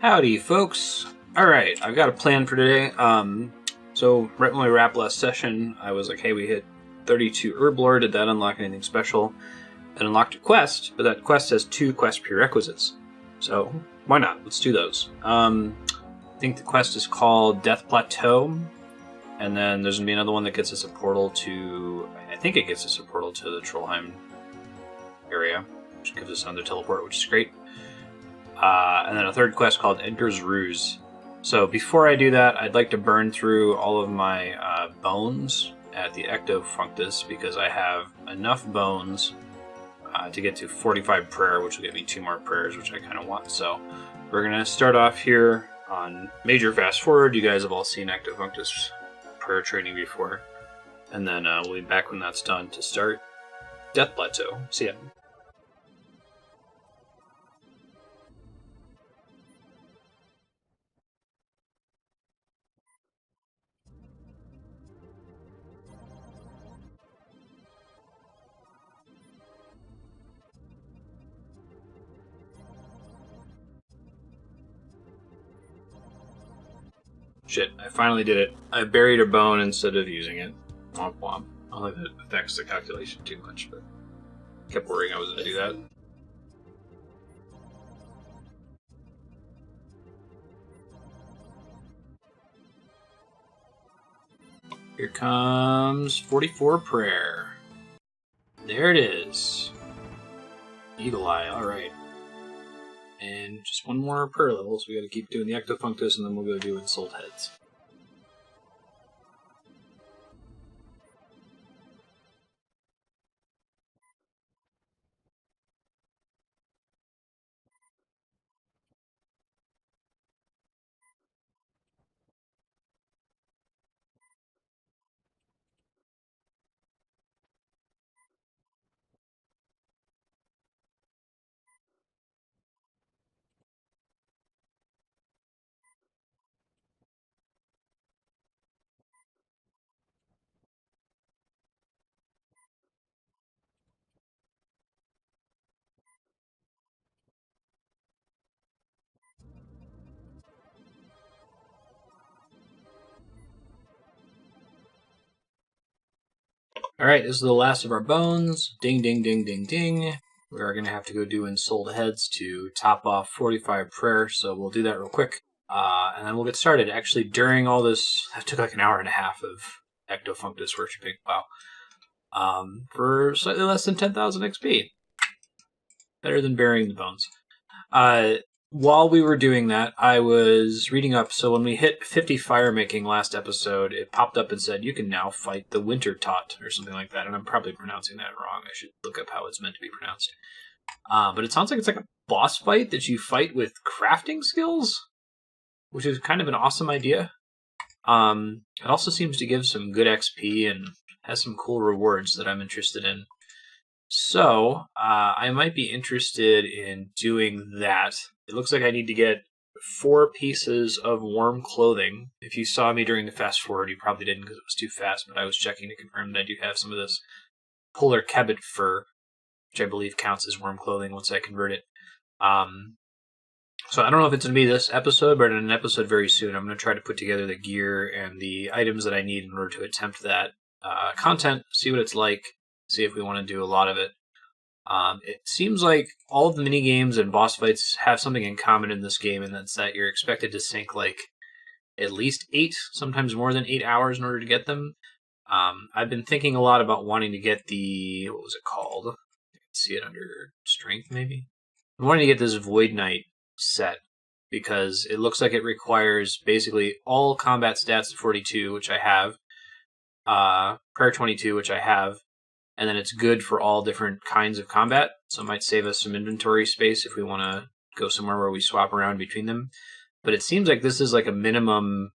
Howdy, folks. Alright, I've got a plan for today. So right when we wrapped last session, I was like, hey, we hit 32 herb lore. Did that unlock anything special? It unlocked a quest, but that quest has 2 quest prerequisites. So why not? Let's do those. I think the quest is called Death Plateau, and then there's going to be another one that gets us a portal to... I think it gets us a portal to the Trollheim area, which gives us another teleport, which is great. And then a third quest called Edgar's Ruse. So before I do that, I'd like to burn through all of my bones at the Ectofuntus, because I have enough bones to get to 45 prayer, which will get me 2 more prayers, which I kind of want. So we're going to start off here on Major Fast Forward. You guys have all seen Ectofuntus prayer training before. And then we'll be back when that's done to start Death Plateau. See ya. Shit, I finally did it. I buried a bone instead of using it. Womp womp. I don't think that affects the calculation too much, but I kept worrying I was going to do that. Here comes 44 prayer. There it is. Eagle Eye, alright. And just one more prayer level, so we gotta keep doing the Ectofuntus, and then we'll go do ensouled heads. Alright, this is the last of our bones. Ding, ding, ding, ding, ding. We are going to have to go do ensouled heads to top off 45 prayer, so we'll do that real quick. And then we'll get started. Actually, during all this, that took like an hour and a half of Ectofuntus worshipping. Wow. For slightly less than 10,000 XP. Better than burying the bones. While we were doing that, I was reading up. So when we hit 50 fire making last episode, it popped up and said, you can now fight the Winter Tot, or something like that. And I'm probably pronouncing that wrong. I should look up how it's meant to be pronounced. But it sounds like it's like a boss fight that you fight with crafting skills, which is kind of an awesome idea. It also seems to give some good XP and has some cool rewards that I'm interested in. So, I might be interested in doing that. It looks like I need to get 4 pieces of warm clothing. If you saw me during the fast forward, you probably didn't because it was too fast, but I was checking to confirm that I do have some of this polar kebbit fur, which I believe counts as warm clothing once I convert it. So I don't know if it's going to be this episode, but in an episode very soon, I'm going to try to put together the gear and the items that I need in order to attempt that content, see what it's like, see if we want to do a lot of it. It seems like all of the minigames and boss fights have something in common in this game, and that's that you're expected to sink like at least 8, sometimes more than 8 hours in order to get them. I've been thinking a lot about wanting to get the... what was it called? I can see it under strength, maybe? I'm wanting to get this Void Knight set, because it looks like it requires basically all combat stats of 42, which I have, prayer 22, which I have, and then it's good for all different kinds of combat, so it might save us some inventory space if we want to go somewhere where we swap around between them. But it seems like this is like a minimum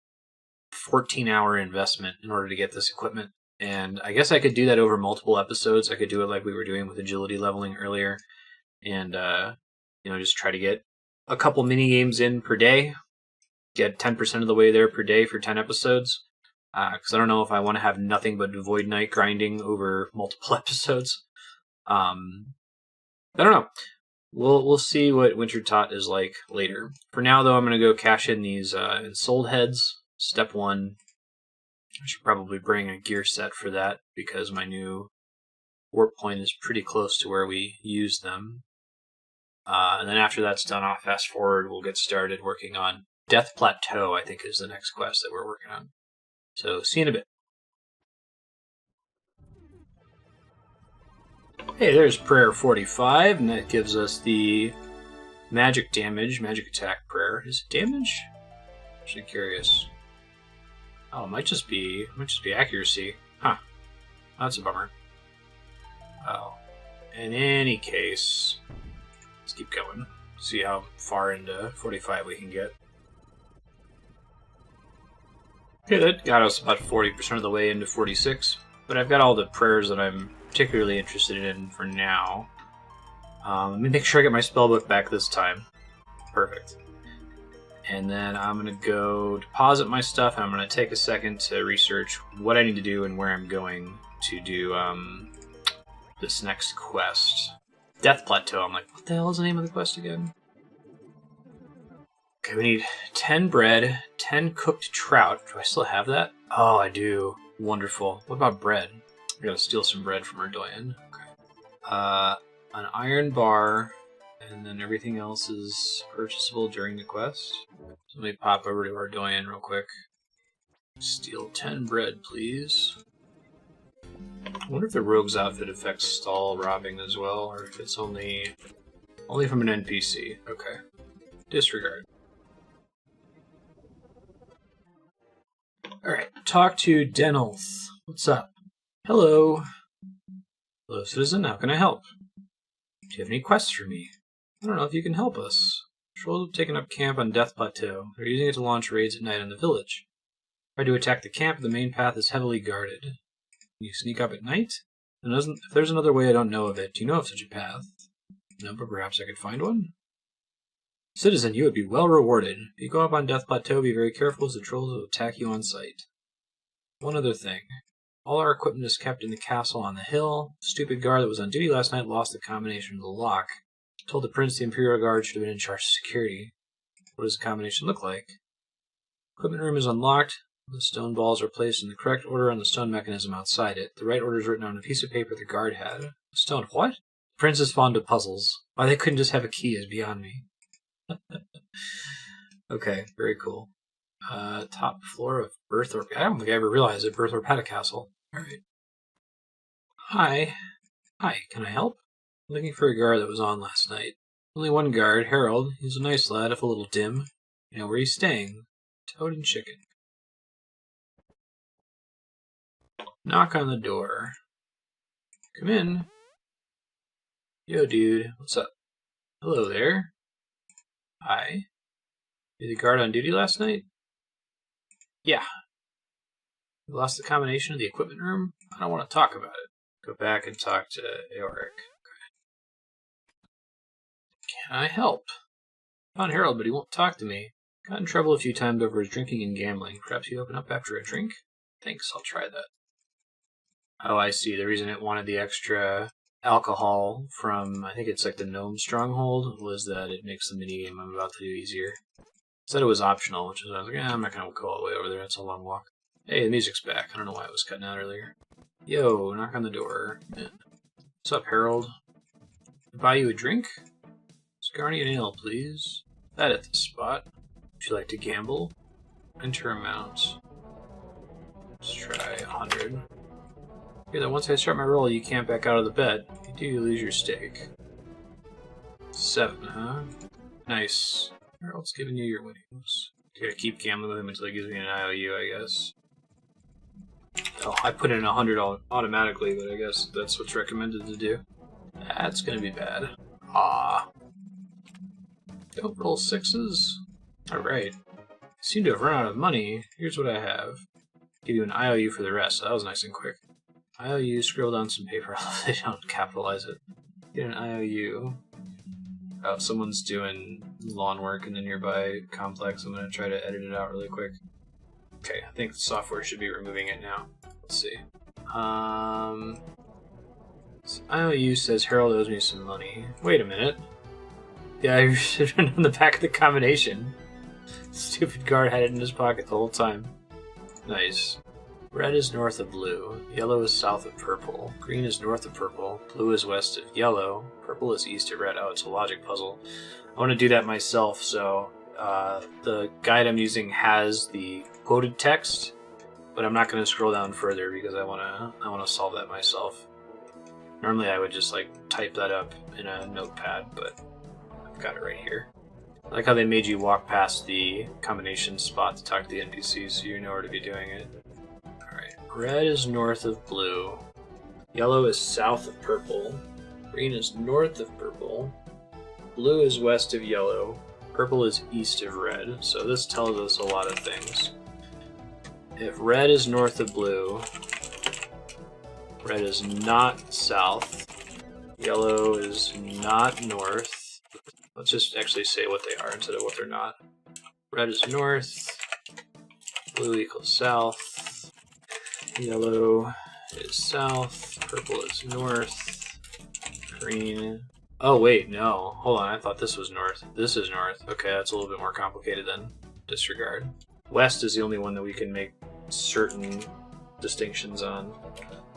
14-hour investment in order to get this equipment. And I guess I could do that over multiple episodes. I could do it like we were doing with agility leveling earlier, and just try to get a couple mini games in per day, get 10% of the way there per day for 10 episodes. Because I don't know if I want to have nothing but Void Knight grinding over multiple episodes. I don't know. We'll see what Winter Tot is like later. For now, though, I'm going to go cash in these ensouled heads. Step 1. I should probably bring a gear set for that because my new warp point is pretty close to where we use them. And then after that's done, I'll fast forward. We'll get started working on Death Plateau, I think is the next quest that we're working on. So, see you in a bit. Hey, there's Prayer 45, and that gives us the magic damage, magic attack prayer. Is it damage? I'm actually curious. Oh, it might just be accuracy. Huh. That's a bummer. Oh. In any case, let's keep going. See how far into 45 we can get. Okay, that got us about 40% of the way into 46. But I've got all the prayers that I'm particularly interested in for now. Let me make sure I get my spellbook back this time. Perfect. And then I'm going to go deposit my stuff, and I'm going to take a second to research what I need to do and where I'm going to do this next quest. Death Plateau. I'm like, what the hell is the name of the quest again? Okay, we need 10 bread, 10 cooked trout. Do I still have that? Oh, I do. Wonderful. What about bread? I gotta steal some bread from Ardoyan. Okay. An iron bar, and then everything else is purchasable during the quest. So let me pop over to Ardoyan real quick. Steal 10 bread, please. I wonder if the rogue's outfit affects stall robbing as well, or if it's only from an NPC. Okay. Disregard. Alright, talk to Denolth. What's up? Hello. Hello, citizen. How can I help? Do you have any quests for me? I don't know if you can help us. Patrols have taken up camp on Death Plateau. They're using it to launch raids at night on the village. Try to attack the camp, but the main path is heavily guarded. Can you sneak up at night? And if there's another way I don't know of it, do you know of such a path? No, but perhaps I could find one? Citizen, you would be well rewarded. If you go up on Death Plateau, be very careful as the trolls will attack you on sight. One other thing. All our equipment is kept in the castle on the hill. The stupid guard that was on duty last night lost the combination of the lock. Told the prince the Imperial Guard should have been in charge of security. What does the combination look like? Equipment room is unlocked. The stone balls are placed in the correct order on the stone mechanism outside it. The right order is written on a piece of paper the guard had. Stone what? The prince is fond of puzzles. Why they couldn't just have a key is beyond me. Okay, very cool. Top floor of Berthorpe. I don't think I ever realized that Berthorpe had a castle. Alright. Hi, can I help? I'm looking for a guard that was on last night. Only one guard, Harold. He's a nice lad, if a little dim. You know where he's staying. Toad and chicken. Knock on the door. Come in. Yo, dude. What's up? Hello there. Hi. You the guard on duty last night? Yeah. You lost the combination of the equipment room? I don't want to talk about it. Go back and talk to Eoric. Can I help? Found Harold, but he won't talk to me. Got in trouble a few times over his drinking and gambling. Perhaps you open up after a drink? Thanks, I'll try that. Oh, I see. The reason it wanted the extra alcohol from, I think it's like the Gnome Stronghold, was that it makes the minigame I'm about to do easier. Said it was optional, which is I was like, I'm not going to go all the way over there. It's a long walk. Hey, the music's back. I don't know why it was cutting out earlier. Yo, knock on the door. What's up, Harold? Buy you a drink? Scarny and ale, please. That at the spot. Would you like to gamble? Enter amount. Let's try 100. Okay, then once I start my roll, you can't back out of the bet. If you do, you lose your stake. 7, huh? Nice. Harold's giving you your winnings. You gotta keep gambling with him until he gives me an IOU, I guess. Oh, I put in 100 automatically, but I guess that's what's recommended to do. That's gonna be bad. Ah. Don't roll 6s. Alright. I seem to have run out of money. Here's what I have. Give you an IOU for the rest. So that was nice and quick. IOU, scribble down some paper. They don't capitalize it. Get an IOU. Oh, someone's doing lawn work in the nearby complex. I'm going to try to edit it out really quick. Okay, I think the software should be removing it now. Let's see. IOU says Harold owes me some money. Wait a minute. Yeah, I should have on the back of the combination. Stupid guard had it in his pocket the whole time. Nice. Red is north of blue. Yellow is south of purple. Green is north of purple. Blue is west of yellow. Purple is east of red. Oh, it's a logic puzzle. I want to do that myself, so the guide I'm using has the quoted text, but I'm not going to scroll down further because I want to solve that myself. Normally I would just like type that up in a notepad, but I've got it right here. I like how they made you walk past the combination spot to talk to the NPCs so you know where to be doing it. Alright, red is north of blue. Yellow is south of purple. Green is north of purple. Blue is west of yellow. Purple is east of red. So this tells us a lot of things. If red is north of blue, red is not south. Yellow is not north. Let's just actually say what they are instead of what they're not. Red is north. Blue equals south. Yellow is south. Purple is north. Green. Oh, wait, no. Hold on, I thought this was north. This is north. Okay, that's a little bit more complicated then. Disregard. West is the only one that we can make certain distinctions on.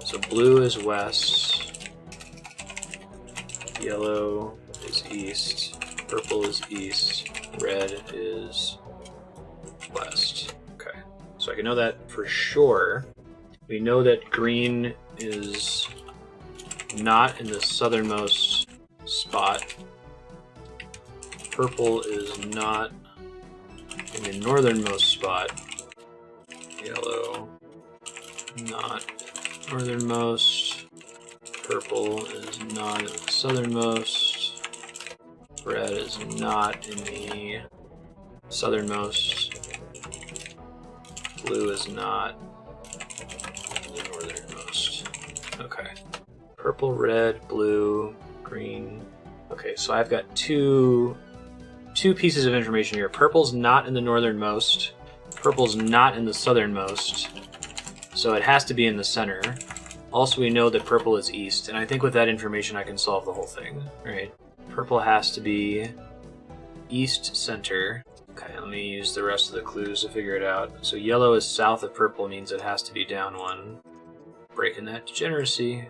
So blue is west. Yellow is east. Purple is east. Red is west. Okay, so I can know that for sure. We know that green is not in the southernmost spot. Purple is not in the northernmost spot. Yellow, not northernmost. Purple is not in the southernmost. Red is not in the southernmost. Blue is not in the northernmost. Okay. Purple, red, blue, green. Okay, so I've got two pieces of information here. Purple's not in the northernmost. Purple's not in the southernmost. So it has to be in the center. Also, we know that purple is east, and I think with that information I can solve the whole thing, right? Purple has to be east center. Okay, let me use the rest of the clues to figure it out. So yellow is south of purple means it has to be down one. Breaking that degeneracy.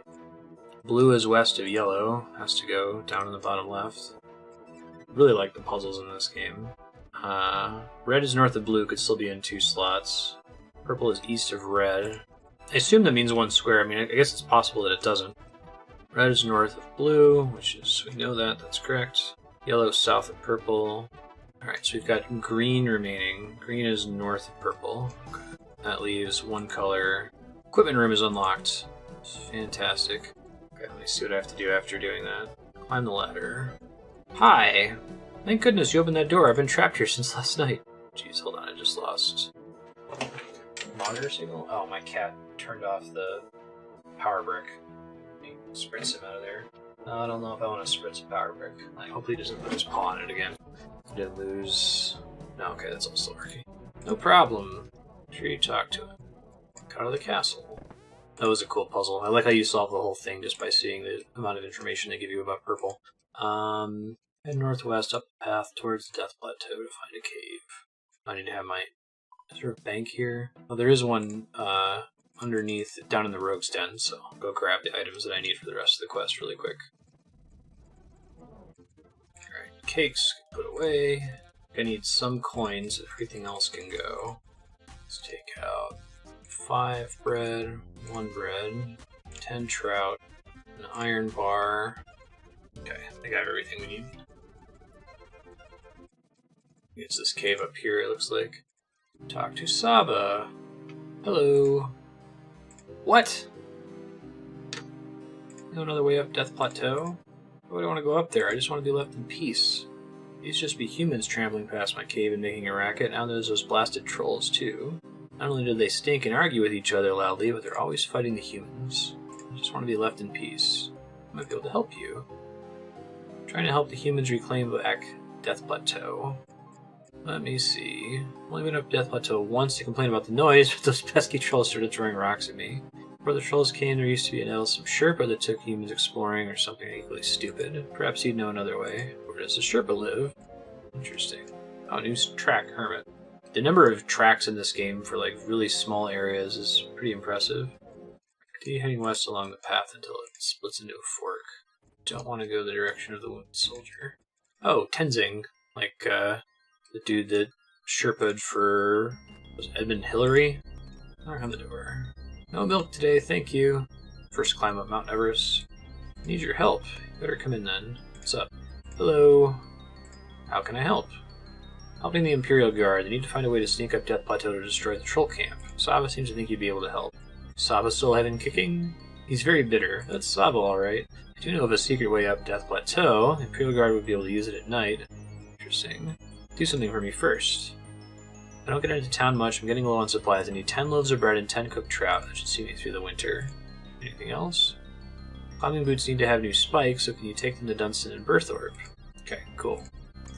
Blue is west of yellow, has to go down in the bottom left. Really like the puzzles in this game. Red is north of blue, could still be in 2 slots. Purple is east of red. I assume that means 1 square. I mean, I guess it's possible that it doesn't. Red is north of blue, which is, we know that, that's correct. Yellow is south of purple. Alright, so we've got green remaining. Green is north of purple. Okay. That leaves 1 color. Equipment room is unlocked. Fantastic. Okay, let me see what I have to do after doing that. Climb the ladder. Hi! Thank goodness you opened that door. I've been trapped here since last night. Jeez, hold on, I just lost monitor signal? Oh, my cat turned off the power brick. Let me spritz him out of there. No, I don't know if I want to spritz a power brick. Like, hopefully he doesn't put his paw on it again. Did lose... No, okay, that's all still working. No problem. Make sure you talk to him. Out of the castle. That was a cool puzzle. I like how you solve the whole thing just by seeing the amount of information they give you about purple. Head northwest up the path towards the Death Plateau to find a cave. I need to have my... Is there a bank here? Oh, there is one underneath, down in the Rogue's Den, so I'll go grab the items that I need for the rest of the quest really quick. Alright, cakes put away. I need some coins, everything else can go. Let's take out 5 bread, 1 bread, 10 trout, an iron bar. Okay, I think I have everything we need. It's this cave up here, it looks like. Talk to Saba. Hello. What? No another way up Death Plateau? Why would I want to go up there? I just want to be left in peace. These just be humans trampling past my cave and making a racket. Now there's those blasted trolls, too. Not only do they stink and argue with each other loudly, but they're always fighting the humans. I just want to be left in peace. I might be able to help you. I'm trying to help the humans reclaim back Death Plateau. Let me see. I've only been up Death Plateau once to complain about the noise, but those pesky trolls started throwing rocks at me. Before the trolls came, there used to be an Elsom Sherpa that took humans exploring, or something equally stupid. Perhaps you'd know another way. Where does the Sherpa live? Interesting. Oh, new track, Hermit. The number of tracks in this game for like really small areas is pretty impressive. Continue heading west along the path until it splits into a fork. Don't want to go the direction of the wounded soldier. Oh, Tenzing. Like, the dude that Sherpa'd for... was it Edmund Hillary? Knock on the door. No milk today, thank you. First climb up Mount Everest. Need your help. You better come in then. What's up? Hello. How can I help? Helping the Imperial Guard. They need to find a way to sneak up Death Plateau to destroy the troll camp. Saba seems to think you'd be able to help. Saba still having kicking? He's very bitter. That's Saba, alright. I do know of a secret way up Death Plateau. The Imperial Guard would be able to use it at night. Interesting. Do something for me first. I don't get into town much. I'm getting low on supplies. I need 10 loaves of bread and 10 cooked trout. That should see me through the winter. Anything else? Climbing boots need to have new spikes, so can you take them to Dunstan and Berthorpe? Okay, cool.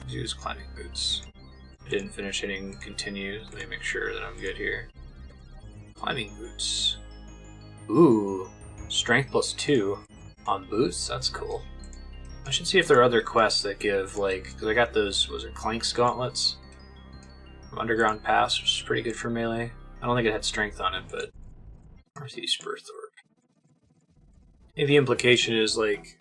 Use climbing boots. I didn't finish hitting continue. Let me make sure that I'm good here. Climbing boots. Ooh, strength +2 on boots? That's cool. I should see if there are other quests that give, like, because I got those, was it Clank's gauntlets? From Underground Pass, which is pretty good for melee. I don't think it had strength on it, but Northeast Berthorpe. Maybe the implication is, like,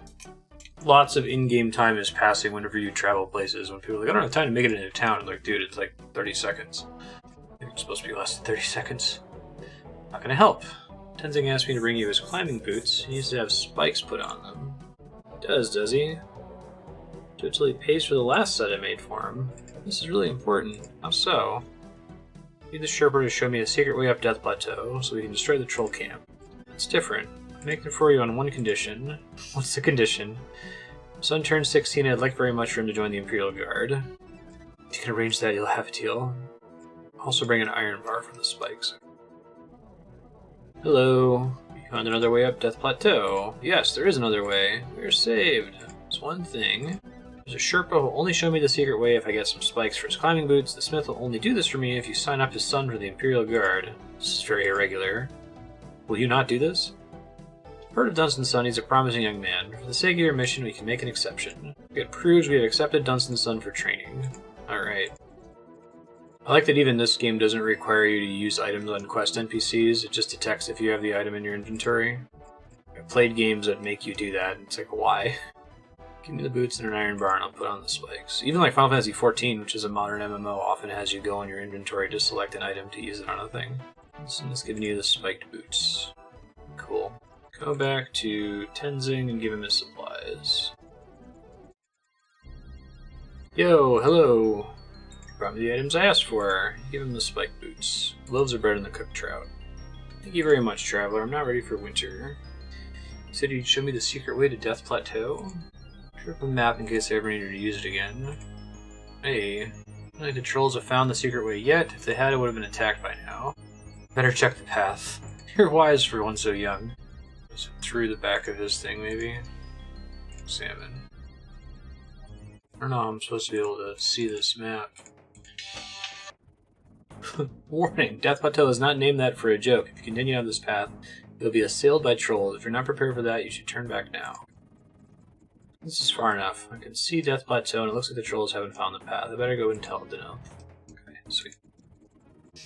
lots of in-game time is passing whenever you travel places. When people are like, I don't have time to make it into town. I'm like, dude, it's like 30 seconds. It's supposed to be less than 30 seconds. How can I help? Tenzing asked me to bring you his climbing boots. He needs to have spikes put on them. He does he? Do it till he pays for the last set I made for him. This is really important. How so? Need the Sherpa to show me a secret way up Death Plateau so we can destroy the troll camp. It's different. I'm making it for you on one condition. What's the condition? Son turned 16 and I'd like very much for him to join the Imperial Guard. If you can arrange that, you'll have a deal. Also bring an iron bar from the spikes. Hello. You found another way up Death Plateau. Yes, there is another way. We're saved. There's one thing. There's a Sherpa who will only show me the secret way if I get some spikes for his climbing boots. The smith will only do this for me if you sign up his son for the Imperial Guard. This is very irregular. Will you not do this? Heard of Dunstan's son, he's a promising young man. For the sake of your mission, we can make an exception. It proves we have accepted Dunstan's son for training. Alright. I like that even this game doesn't require you to use items on quest NPCs, it just detects if you have the item in your inventory. I've played games that make you do that, and it's like, why? Give me the boots and an iron bar and I'll put on the spikes. Even like Final Fantasy XIV, which is a modern MMO, often has you go in your inventory to select an item to use it on a thing. So it's giving you the spiked boots. Cool. Go back to Tenzing and give him his supplies. Yo, hello! Brought me the items I asked for. Give him the spiked boots. Loaves of bread and the cooked trout. Thank you very much, traveler. I'm not ready for winter. You said you'd show me the secret way to Death Plateau? Put up a map in case I ever needed to use it again. Hey, I don't think the trolls have found the secret way yet. If they had, it would have been attacked by now. Better check the path. You're wise for one so young. Through the back of his thing, maybe? Salmon. I don't know how I'm supposed to be able to see this map. Warning! Death Plateau is not named that for a joke. If you continue on this path, you'll be assailed by trolls. If you're not prepared for that, you should turn back now. This is far enough. I can see Death Plateau, and it looks like the trolls haven't found the path. I better go and tell them to know. Okay, sweet.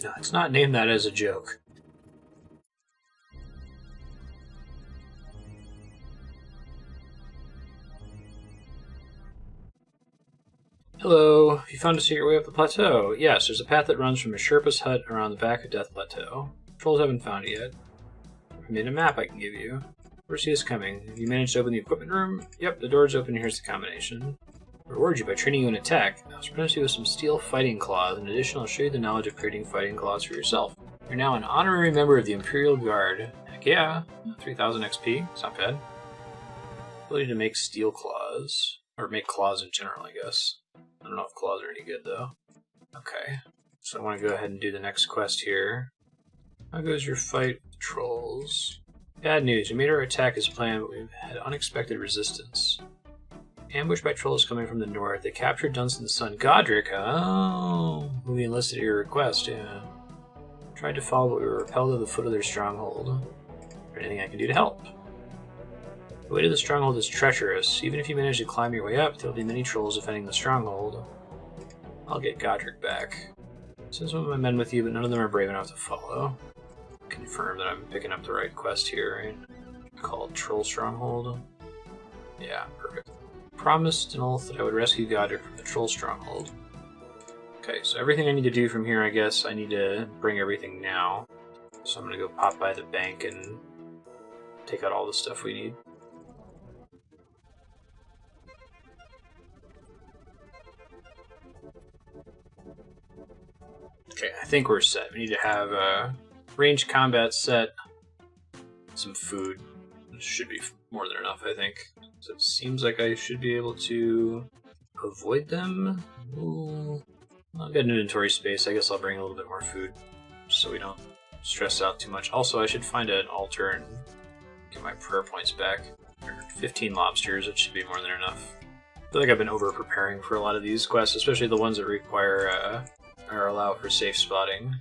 No, it's not named that as a joke. Hello, you found a secret way up the plateau. Yes, there's a path that runs from a Sherpa's hut around the back of Death Plateau. Trolls haven't found it yet. I made a map I can give you. Where's he coming? Have you managed to open the equipment room? Yep, the door's open. Here's the combination. I reward you by training you in attack. I'll surprise you with some steel fighting claws. In addition, I'll show you the knowledge of creating fighting claws for yourself. You're now an honorary member of the Imperial Guard. Heck yeah, 3000 XP. It's not bad. Ability to make steel claws. Or make claws in general, I guess. I don't know if claws are any good, though. Okay, so I want to go ahead and do the next quest here. How goes your fight with trolls? Bad news, we made our attack as planned, but we've had unexpected resistance. Ambushed by trolls coming from the north. They captured Dunstan's son, Godric. Oh, who we enlisted at your request, yeah. Tried to follow, but we were repelled to the foot of their stronghold. Is there anything I can do to help? The way to the Stronghold is treacherous. Even if you manage to climb your way up, there will be many trolls defending the Stronghold. I'll get Godric back. Send some of my men with you, but none of them are brave enough to follow. Confirm that I'm picking up the right quest here, right? Called Troll Stronghold. Yeah, perfect. Promised an oath that I would rescue Godric from the Troll Stronghold. Okay, so everything I need to do from here, I guess, I need to bring everything now. So I'm gonna go pop by the bank and take out all the stuff we need. Okay, I think we're set. We need to have a ranged combat set, some food. Should be more than enough, I think. So it seems like I should be able to avoid them. Ooh. I've got an inventory space. I guess I'll bring a little bit more food so we don't stress out too much. Also, I should find an altar and get my prayer points back. 15 lobsters, it should be more than enough. I feel like I've been over-preparing for a lot of these quests, especially the ones that require or allow for safe spotting.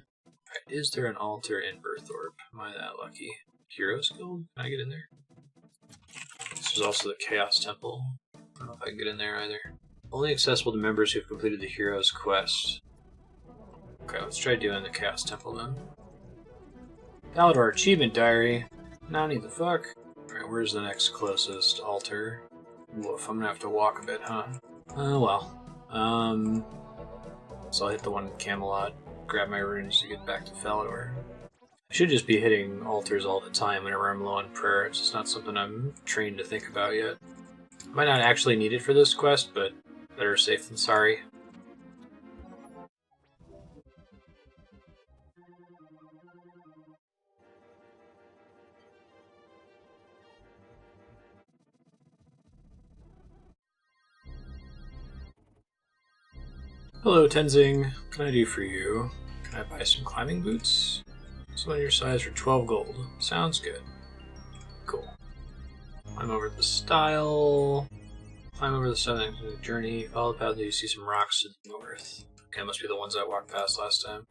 Is there an altar in Berthorpe? Am I that lucky? Heroes Guild? Can I get in there? This is also the Chaos Temple. I don't know if I can get in there either. Only accessible to members who have completed the Heroes quest. Okay, let's try doing the Chaos Temple then. Galador Achievement Diary. Nani the fuck? Alright, where's the next closest altar? Woof, I'm gonna have to walk a bit, huh? Oh well. So I'll hit the one in Camelot, grab my runes to get back to Falador. I should just be hitting altars all the time whenever I'm low on prayer. It's just not something I'm trained to think about yet. Might not actually need it for this quest, but better safe than sorry. Hello, Tenzing. What can I do for you? Can I buy some climbing boots? Someone your size for 12 gold. Sounds good. Cool. Climb over the stile. Climb over the southern journey. Follow the path until you see some rocks to the north. Okay, must be the ones I walked past last time.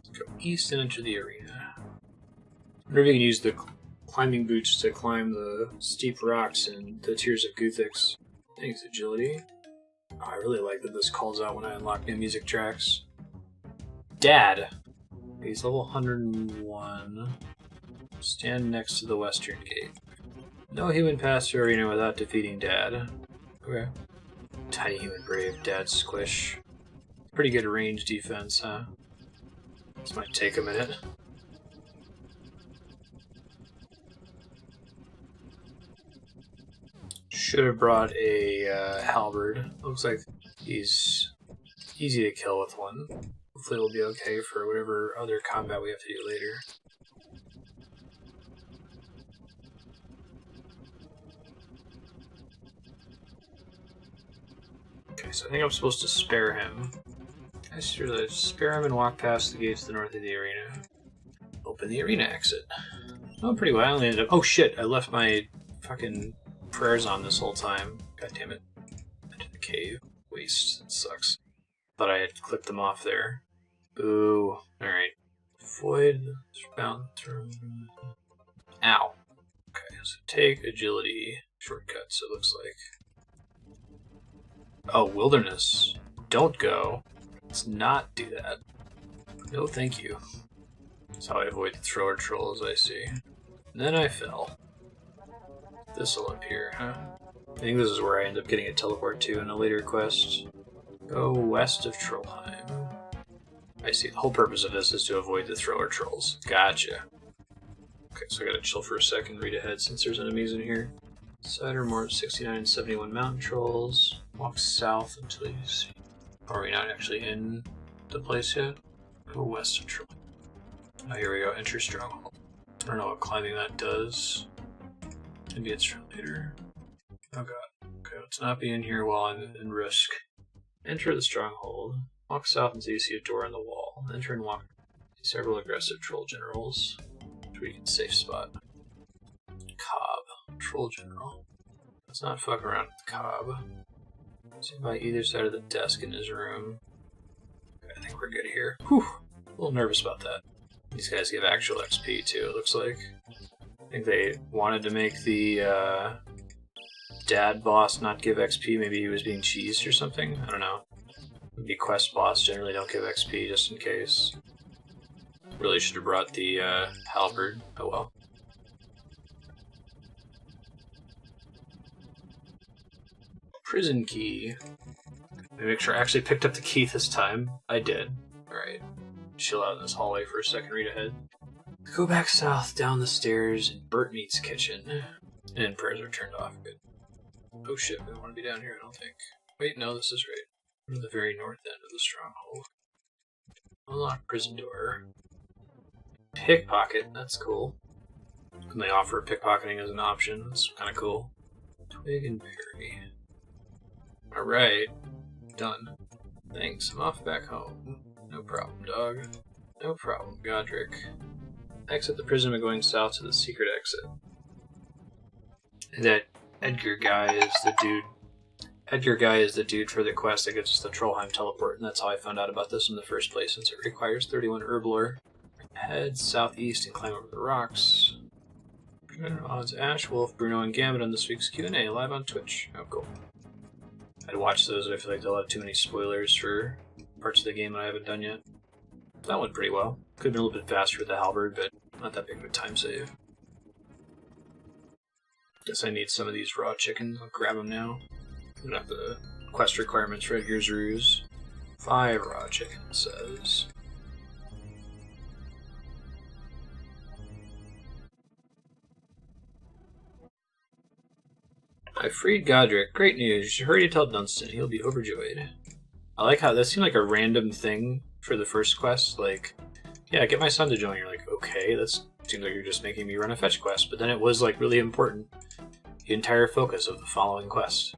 Let's go east and enter the arena. I wonder if you can use the climbing boots to climb the steep rocks and the Tears of Guthix. Thanks, agility. Oh, I really like that this calls out when I unlock new music tracks. Dad! He's level 101. Stand next to the western gate. No human pass through arena without defeating Dad. Okay. Tiny human brave, Dad squish. Pretty good range defense, huh? This might take a minute. Should have brought a halberd. Looks like he's easy to kill with one. Hopefully it'll be okay for whatever other combat we have to do later. Okay, so I think I'm supposed to spare him. I should spare him and walk past the gates to the north of the arena. Open the arena exit. Oh, pretty well. I only ended up... Oh shit, I left my fucking prayers on this whole time. God damn it. Into the cave. Waste. It sucks. Thought I had clipped them off there. Boo. Alright. Void. Bound through. Ow. Okay, so take agility shortcuts, it looks like. Oh, wilderness. Don't go. Let's not do that. No, thank you. That's how I avoid the thrower trolls, I see. And then I fell. This'll appear, huh? I think this is where I end up getting a teleport to in a later quest. Go west of Trollheim. I see. The whole purpose of this is to avoid the thrower trolls. Gotcha. Okay, so I gotta chill for a second, read ahead since there's enemies in here. Cider more 69 and 71 mountain trolls. Walk south until you see. Are we not actually in the place yet? Go west of Trollheim. Oh, here we go. Enter Stronghold. I don't know what climbing that does. Maybe it's for later. Oh god. Okay, let's not be in here while I'm in risk. Enter the Stronghold. Walk south until you see a door in the wall. Enter and walk. See several aggressive troll generals, which we can safe spot. Cobb. Troll general. Let's not fuck around with Cobb. See by either side of the desk in his room. Okay, I think we're good here. Whew. A little nervous about that. These guys give actual XP too, it looks like. I think they wanted to make the dad boss not give XP. Maybe he was being cheesed or something. I don't know. The quest boss generally don't give XP just in case. Really should have brought the halberd. Oh well. Prison key. Let me make sure I actually picked up the key this time. I did. Alright. Chill out in this hallway for a second, read ahead. Go back south, down the stairs, in Bert Meat's kitchen. And prayers are turned off. Good. Oh shit, we don't want to be down here, I don't think. Wait, no, this is right. We're at the very north end of the Stronghold. Unlock prison door. Pickpocket, that's cool. And they offer pickpocketing as an option, that's kind of cool. Twig and berry. Alright. Done. Thanks, I'm off back home. No problem, dog. No problem, Godric. Exit the prison by going south to the secret exit. That Edgar guy is the dude. Edgar guy is the dude for the quest that gives us the Trollheim teleport, and that's how I found out about this in the first place, since it requires 31 herb lore. Head southeast and climb over the rocks. Odds Ash, Wolf, Bruno, and Gambit on this week's Q&A live on Twitch. Oh, cool. I'd watch those, but I feel like they'll have too many spoilers for parts of the game that I haven't done yet. That went pretty well. Could have been a little bit faster with the halberd, but not that big of a time save. Guess I need some of these raw chickens. I'll grab them now. I don't have the quest requirements for Edgar's Ruse. 5 raw chickens, says. I freed Godric. Great news. Hurry to tell Dunstan. He'll be overjoyed. I like how that seemed like a random thing for the first quest. Like, yeah, get my son to join. You're like, okay, that seems like you're just making me run a fetch quest. But then it was like really important. The entire focus of the following quest.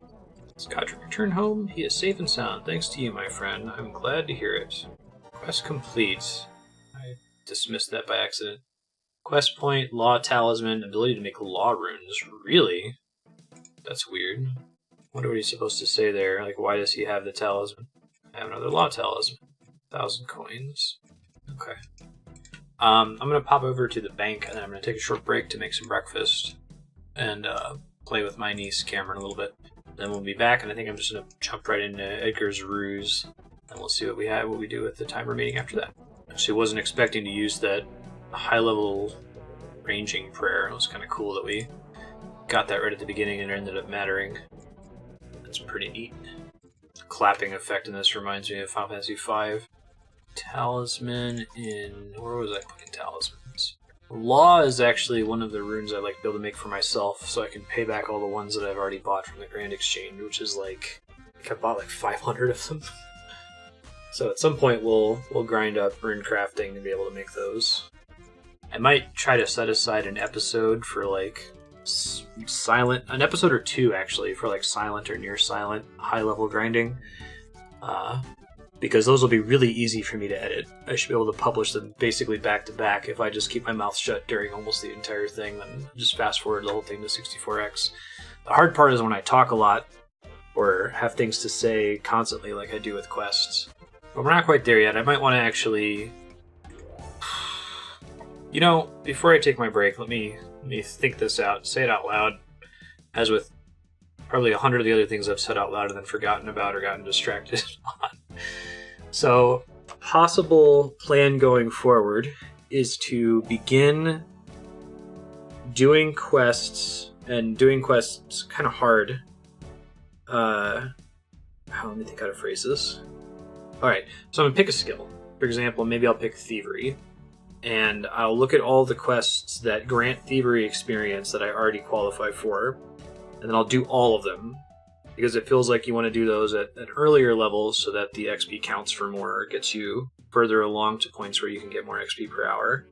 As Godric returned home, he is safe and sound. Thanks to you, my friend. I'm glad to hear it. Quest complete. I dismissed that by accident. Quest point, law talisman, ability to make law runes. Really? That's weird. Wonder what he's supposed to say there. Like, why does he have the talisman? I have another law talisman. 1,000 coins. Okay. I'm gonna pop over to the bank, and then I'm gonna take a short break to make some breakfast, and play with my niece Cameron a little bit. Then we'll be back, and I think I'm just gonna jump right into Edgar's Ruse, and we'll see what we do with the timer meeting after that. Actually, wasn't expecting to use that high-level ranging prayer. It was kind of cool that we got that right at the beginning and it ended up mattering. That's pretty neat. The clapping effect in this reminds me of Final Fantasy V. Talisman in... where was I putting talismans? Law is actually one of the runes I'd like to be able to make for myself, so I can pay back all the ones that I've already bought from the Grand Exchange, which is like... I think I bought like 500 of them. So at some point we'll grind up rune crafting and be able to make those. I might try to set aside an episode for like... an episode or 2 actually for like silent or near silent high level grinding, because those will be really easy for me to edit. I should be able to publish them basically back to back if I just keep my mouth shut during almost the entire thing, then just fast forward the whole thing to 64x. The hard part is when I talk a lot or have things to say constantly like I do with quests, but we're not quite there yet. I might want to actually, you know, before I take my break, let me think this out, say it out loud, as with probably 100 of the other things I've said out loud and then forgotten about or gotten distracted on. So, a possible plan going forward is to begin doing quests, and doing quests kind of hard. Let me think how to phrase this. Alright, so I'm going to pick a skill. For example, maybe I'll pick Thievery. And I'll look at all the quests that grant Thievery experience that I already qualify for, and then I'll do all of them, because it feels like you want to do those at earlier levels so that the XP counts for more, or gets you further along to points where you can get more XP per hour.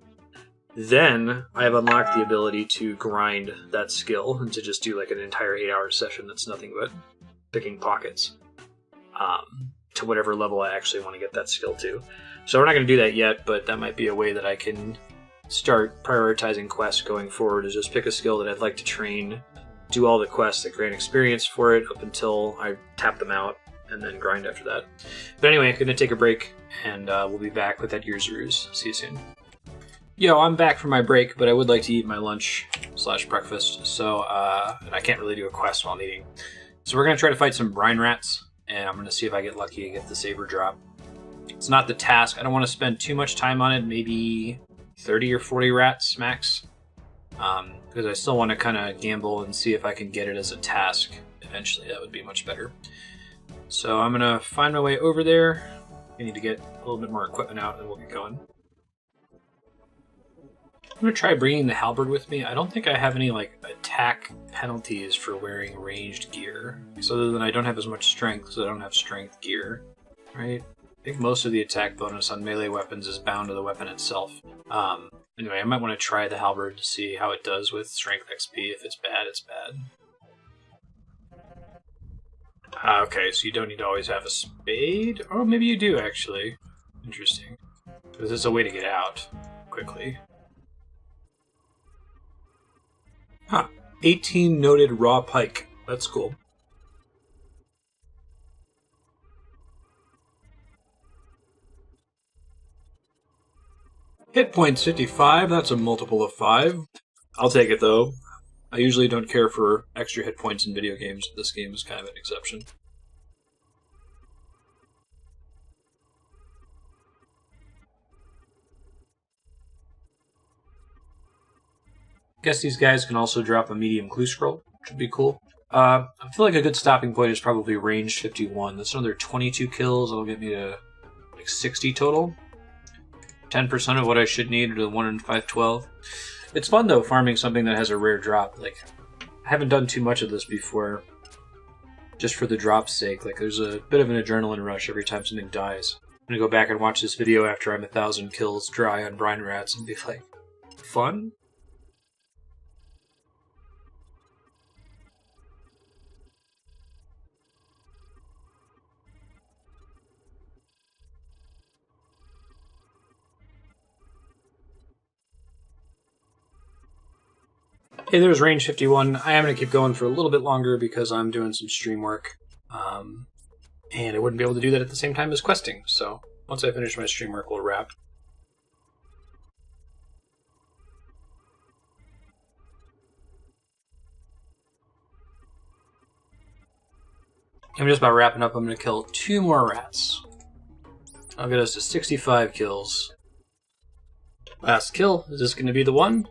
Then I have unlocked the ability to grind that skill and to just do like an entire 8-hour session that's nothing but picking pockets to whatever level I actually want to get that skill to. So we're not going to do that yet, but that might be a way that I can start prioritizing quests going forward, is just pick a skill that I'd like to train, do all the quests that grant experience for it up until I tap them out, and then grind after that. But anyway, I'm going to take a break, and we'll be back with Edgar's Ruse. See you soon. Yo, I'm back from my break, but I would like to eat my lunch /breakfast, so and I can't really do a quest while I'm eating. So we're going to try to fight some brine rats, and I'm going to see if I get lucky and get the saber drop. It's not the task. I don't want to spend too much time on it, maybe 30 or 40 rats max, because I still want to kind of gamble and see if I can get it as a task. Eventually, that would be much better. So I'm going to find my way over there. I need to get a little bit more equipment out, and we'll get going. I'm going to try bringing the halberd with me. I don't think I have any like attack penalties for wearing ranged gear. So other than I don't have as much strength, so I don't have strength gear. Right? I think most of the attack bonus on melee weapons is bound to the weapon itself. Anyway, I might want to try the halberd to see how it does with strength XP. If it's bad, it's bad. Okay, so you don't need to always have a spade? Or maybe you do, actually. Interesting. Because it's a way to get out quickly. Huh. 18 noted raw pike. That's cool. Hit points 55. That's a multiple of 5. I'll take it, though. I usually don't care for extra hit points in video games. This game is kind of an exception. Guess these guys can also drop a medium clue scroll, which would be cool. I feel like a good stopping point is probably range 51. That's another 22 kills. That'll get me to like 60 total. 10% of what I should need to 1 in 512. It's fun though, farming something that has a rare drop. Like, I haven't done too much of this before, just for the drop's sake. Like, there's a bit of an adrenaline rush every time something dies. I'm gonna go back and watch this video after I'm 1,000 kills dry on brine rats and be like, fun? Hey, there's range 51. I am going to keep going for a little bit longer because I'm doing some stream work. And I wouldn't be able to do that at the same time as questing. So once I finish my stream work, we'll wrap. I'm just about wrapping up. I'm going to kill 2 more rats. I'll get us to 65 kills. Last kill. Is this going to be the one?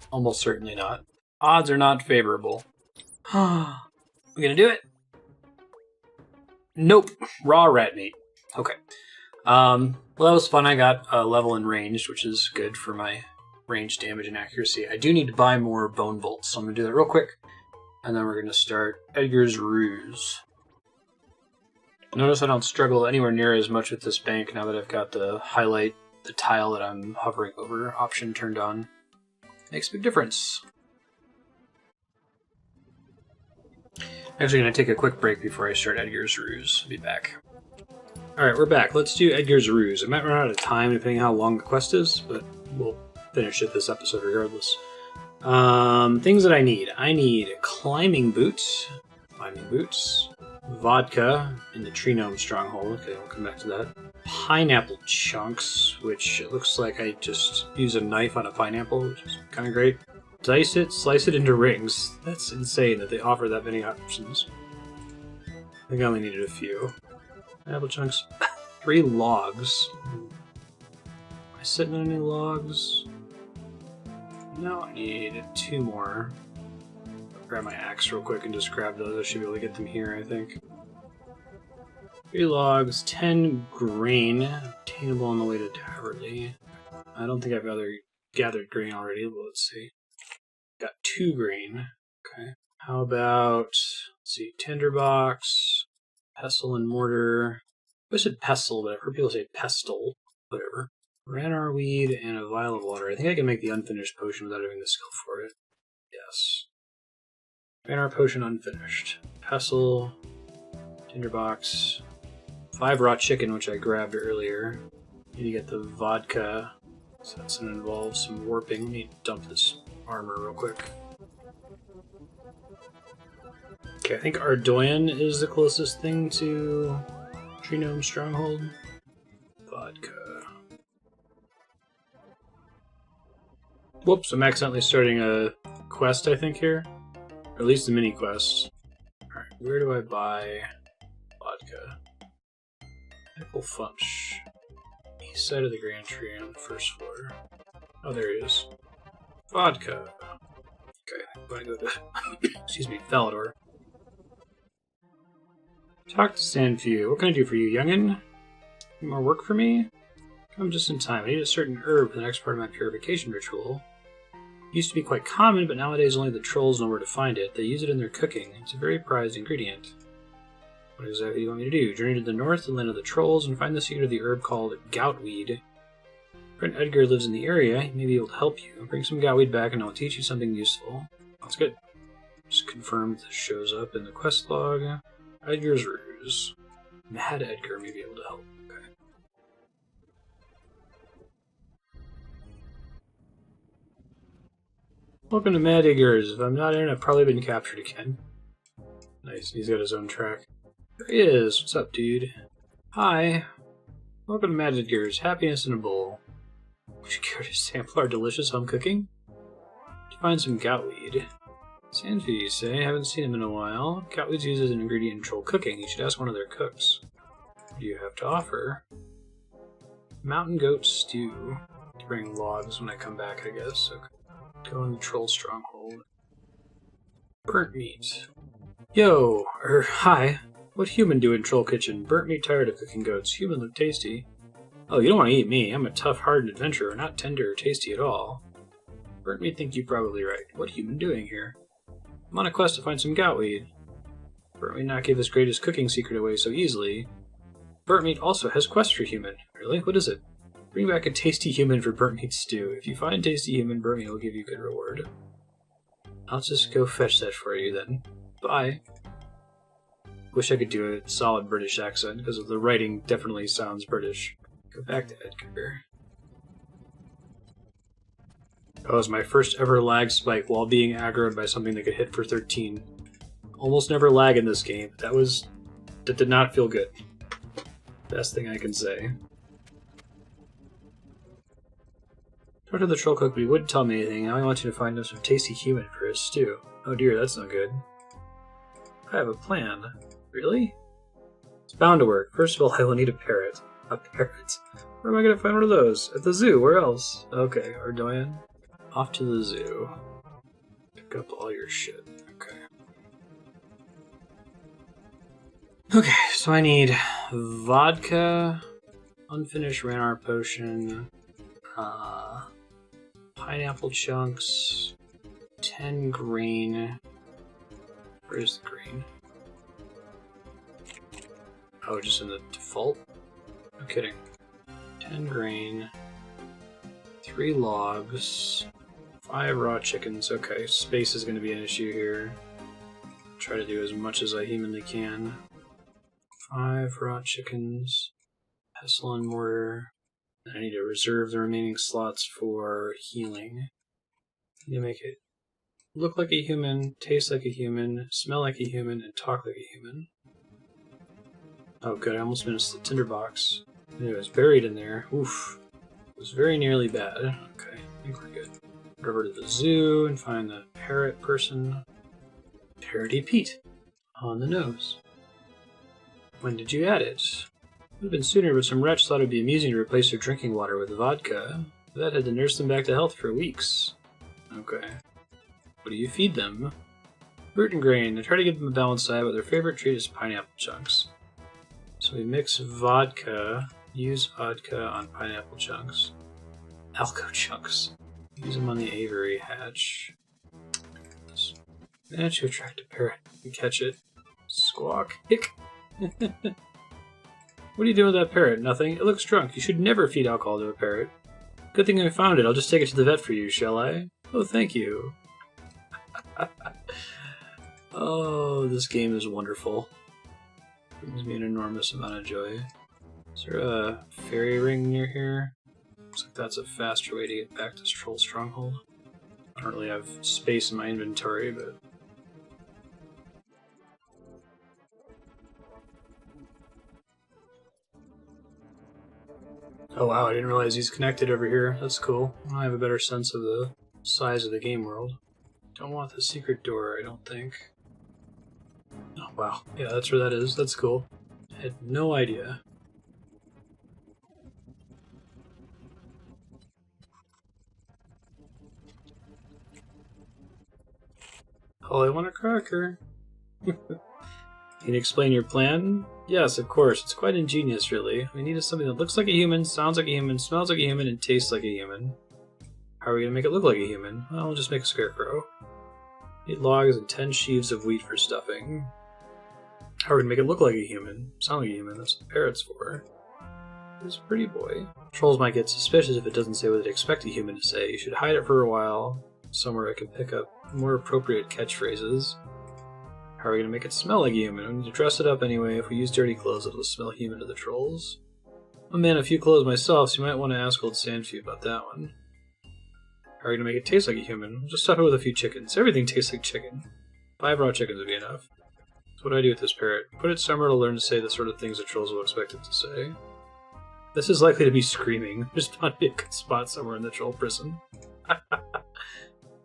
Almost certainly not. Odds are not favorable. We're gonna do it? Nope. Raw rat meat. Okay. Well, that was fun. I got a level in ranged, which is good for my range damage and accuracy. I do need to buy more bone bolts, so I'm gonna do that real quick. And then we're gonna start Edgar's Ruse. Notice I don't struggle anywhere near as much with this bank now that I've got the highlight, the tile that I'm hovering over option turned on. Makes a big difference. Actually, going to take a quick break before I start Edgar's Ruse. I'll be back. Alright, we're back. Let's do Edgar's Ruse. I might run out of time depending on how long the quest is, but we'll finish it this episode regardless. Things that I need. I need climbing boots, vodka in the tree gnome stronghold. Okay, we'll come back to that. Pineapple chunks, which it looks like I just use a knife on a pineapple, which is kind of great. Dice it, slice it into rings. That's insane that they offer that many options. I think I only needed a few. Pineapple chunks. 3 logs. Am I sitting on any logs? No, I need 2 more. I'll grab my axe real quick and just grab those. I should be able to get them here, I think. 3 logs, 10 grain, obtainable on the way to Taverley. I don't think I've gathered grain already, but let's see. Got 2 grain. Okay. How about, let's see, tinderbox, pestle and mortar. I said pestle, but I've heard people say pestle. Whatever. Ranar weed and a vial of water. I think I can make the unfinished potion without having the skill for it. Yes. Ranar potion unfinished. Pestle, tinderbox. 5 raw chicken, which I grabbed earlier. Need to get the vodka. So that's going to involve some warping. Let me dump this armor real quick. Okay, I think Ardoyan is the closest thing to Tree Gnome Stronghold. Vodka. Whoops, I'm accidentally starting a quest, I think, here. Or at least the mini quest. Alright, where do I buy vodka? Ectofuntus. East side of the Grand Tree on the first floor. Oh, there he is. Vodka. Okay, I'm going to go to, excuse me, Falador. Talk to Sandview. What can I do for you, youngin'? Any more work for me? Come just in time. I need a certain herb for the next part of my purification ritual. It used to be quite common, but nowadays only the trolls know where to find it. They use it in their cooking. It's a very prized ingredient. What exactly do you want me to do? Journey to the north, the land of the trolls, and find the secret of the herb called goutweed. Friend Edgar lives in the area. He may be able to help you. Bring some goutweed back and I'll teach you something useful. That's good. Just confirm this shows up in the quest log. Edgar's Ruse. Mad Edgar may be able to help. Okay. Welcome to Mad Edgar's. If I'm not in, I've probably been captured again. Nice. He's got his own track. There he is. What's up, dude? Hi. Welcome to Mad Edgar's. Happiness in a bowl. Would you care to sample our delicious home cooking? To find some goutweed. Sandview, you say? I haven't seen him in a while. Goutweed's used as an ingredient in troll cooking. You should ask one of their cooks. What do you have to offer? Mountain goat stew. To bring logs when I come back, I guess. Okay. Go in the troll stronghold. Burnt meat. Yo, hi. What human do in troll kitchen? Burnt meat tired of cooking goats. Human look tasty. Oh, you don't want to eat me. I'm a tough-hardened adventurer, not tender or tasty at all. Burnt meat think you're probably right. What human doing here? I'm on a quest to find some goutweed. Burnt meat not give his greatest cooking secret away so easily. Burnt meat also has quest for human. Really? What is it? Bring back a tasty human for burnt meat stew. If you find tasty human, burnt meat will give you good reward. I'll just go fetch that for you then. Bye. Wish I could do a solid British accent, because the writing definitely sounds British. Go back to Edgar. That was my first ever lag spike while being aggroed by something that could hit for 13. Almost never lag in this game. That did not feel good. Best thing I can say. Talk to the troll cook, but he wouldn't tell me anything. Now I want you to find us some tasty human for his stew. Oh dear, that's not good. I have a plan. Really? It's bound to work. First of all, I will need a parrot. A parrot? Where am I going to find one of those? At the zoo. Where else? Okay, Ardoyan. Off to the zoo. Pick up all your shit. Okay. Okay, so I need vodka, unfinished Ranar potion, pineapple chunks, 10 grain. Where's the grain? Oh, just in the default? No kidding. 10 grain, 3 logs, 5 raw chickens. Okay, space is going to be an issue here. Try to do as much as I humanly can. 5 raw chickens, pestle and mortar. I need to reserve the remaining slots for healing. I need to make it look like a human, taste like a human, smell like a human, and talk like a human. Oh good, I almost missed the tinderbox. It was buried in there. Oof. It was very nearly bad. Okay, I think we're good. Go over to the zoo and find the parrot person. Parroty Pete. On the nose. When did you add it? Would have been sooner, but some wretch thought it would be amusing to replace their drinking water with vodka. That had to nurse them back to health for weeks. Okay. What do you feed them? Root and grain. I try to give them a balanced diet, but their favorite treat is pineapple chunks. So we mix vodka, use vodka on pineapple chunks. Alco chunks. Use them on the aviary hatch. Manage to attract a parrot and catch it. Squawk. Hick. What are you doing with that parrot? Nothing. It looks drunk. You should never feed alcohol to a parrot. Good thing I found it. I'll just take it to the vet for you, shall I? Oh, thank you. Oh, this game is wonderful. Brings me an enormous amount of joy. Is there a fairy ring near here? Looks like that's a faster way to get back to Troll Stronghold. I don't really have space in my inventory, but... Oh wow, I didn't realize he's connected over here. That's cool. I have a better sense of the size of the game world. Don't want the secret door, I don't think. Oh, wow. Yeah, that's where that is. That's cool. I had no idea. Oh, I want a cracker. Can you explain your plan? Yes, of course. It's quite ingenious, really. We needed something that looks like a human, sounds like a human, smells like a human, and tastes like a human. How are we going to make it look like a human? Well, we'll just make a scarecrow. 8 logs and 10 sheaves of wheat for stuffing. How are we going to make it look like a human? Sound like a human. That's what the parrot's for. It's a pretty boy. Trolls might get suspicious if it doesn't say what they'd expect a human to say. You should hide it for a while, somewhere I can pick up more appropriate catchphrases. How are we going to make it smell like a human? We need to dress it up anyway. If we use dirty clothes, it'll smell human to the trolls. I'm in a few clothes myself, so you might want to ask old Sandfew about that one. How are we going to make it taste like a human? We'll just stuff it with a few chickens. Everything tastes like chicken. 5 raw chickens would be enough. So what do I do with this parrot? Put it somewhere to learn to say the sort of things the trolls will expect it to say. This is likely to be screaming. Just thought it'd be a good spot somewhere in the troll prison.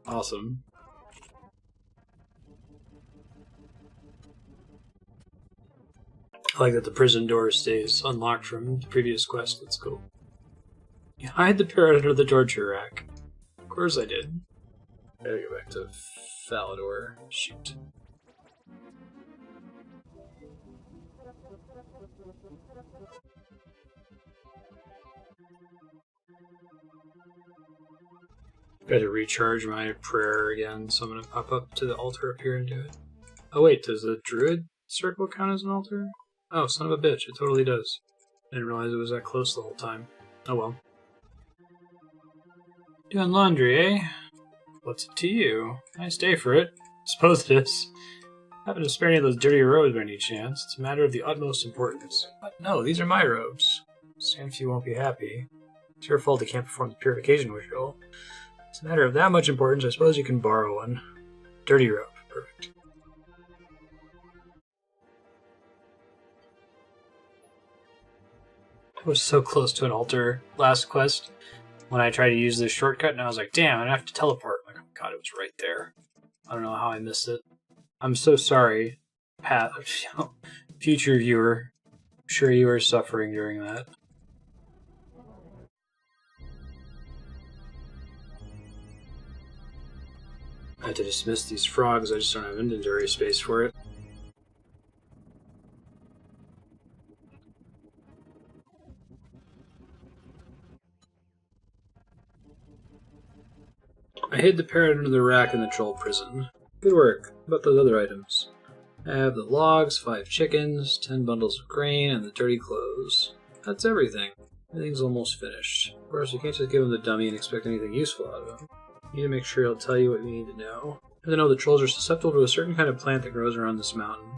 Awesome. I like that the prison door stays unlocked from the previous quest. That's cool. You hide the parrot under the torture rack. Of course I did. Gotta go back to Falador. Shoot. Gotta recharge my prayer again, so I'm gonna pop up to the altar up here and do it. Oh wait, does the druid circle count as an altar? Oh, son of a bitch, it totally does. I didn't realize it was that close the whole time. Oh well. Doing laundry, eh? What's it to you? Nice day for it. Suppose it is. Happen to spare any of those dirty robes by any chance? It's a matter of the utmost importance. But no, these are my robes. Sandfew won't be happy. It's your fault he can't perform the purification ritual. It's a matter of that much importance, I suppose you can borrow one. Dirty robe. Perfect. I was so close to an altar last quest when I tried to use this shortcut, and I was like, damn, I have to teleport. Like, oh god, it was right there. I don't know how I missed it. I'm so sorry, Pat, future viewer. I'm sure you were suffering during that. I had to dismiss these frogs, I just don't have inventory space for it. I hid the parrot under the rack in the troll prison. Good work. How about those other items? I have the logs, 5 chickens, 10 bundles of grain, and the dirty clothes. That's everything. Everything's almost finished. Of course, you can't just give him the dummy and expect anything useful out of him. You need to make sure he'll tell you what you need to know. You have to know the trolls are susceptible to a certain kind of plant that grows around this mountain.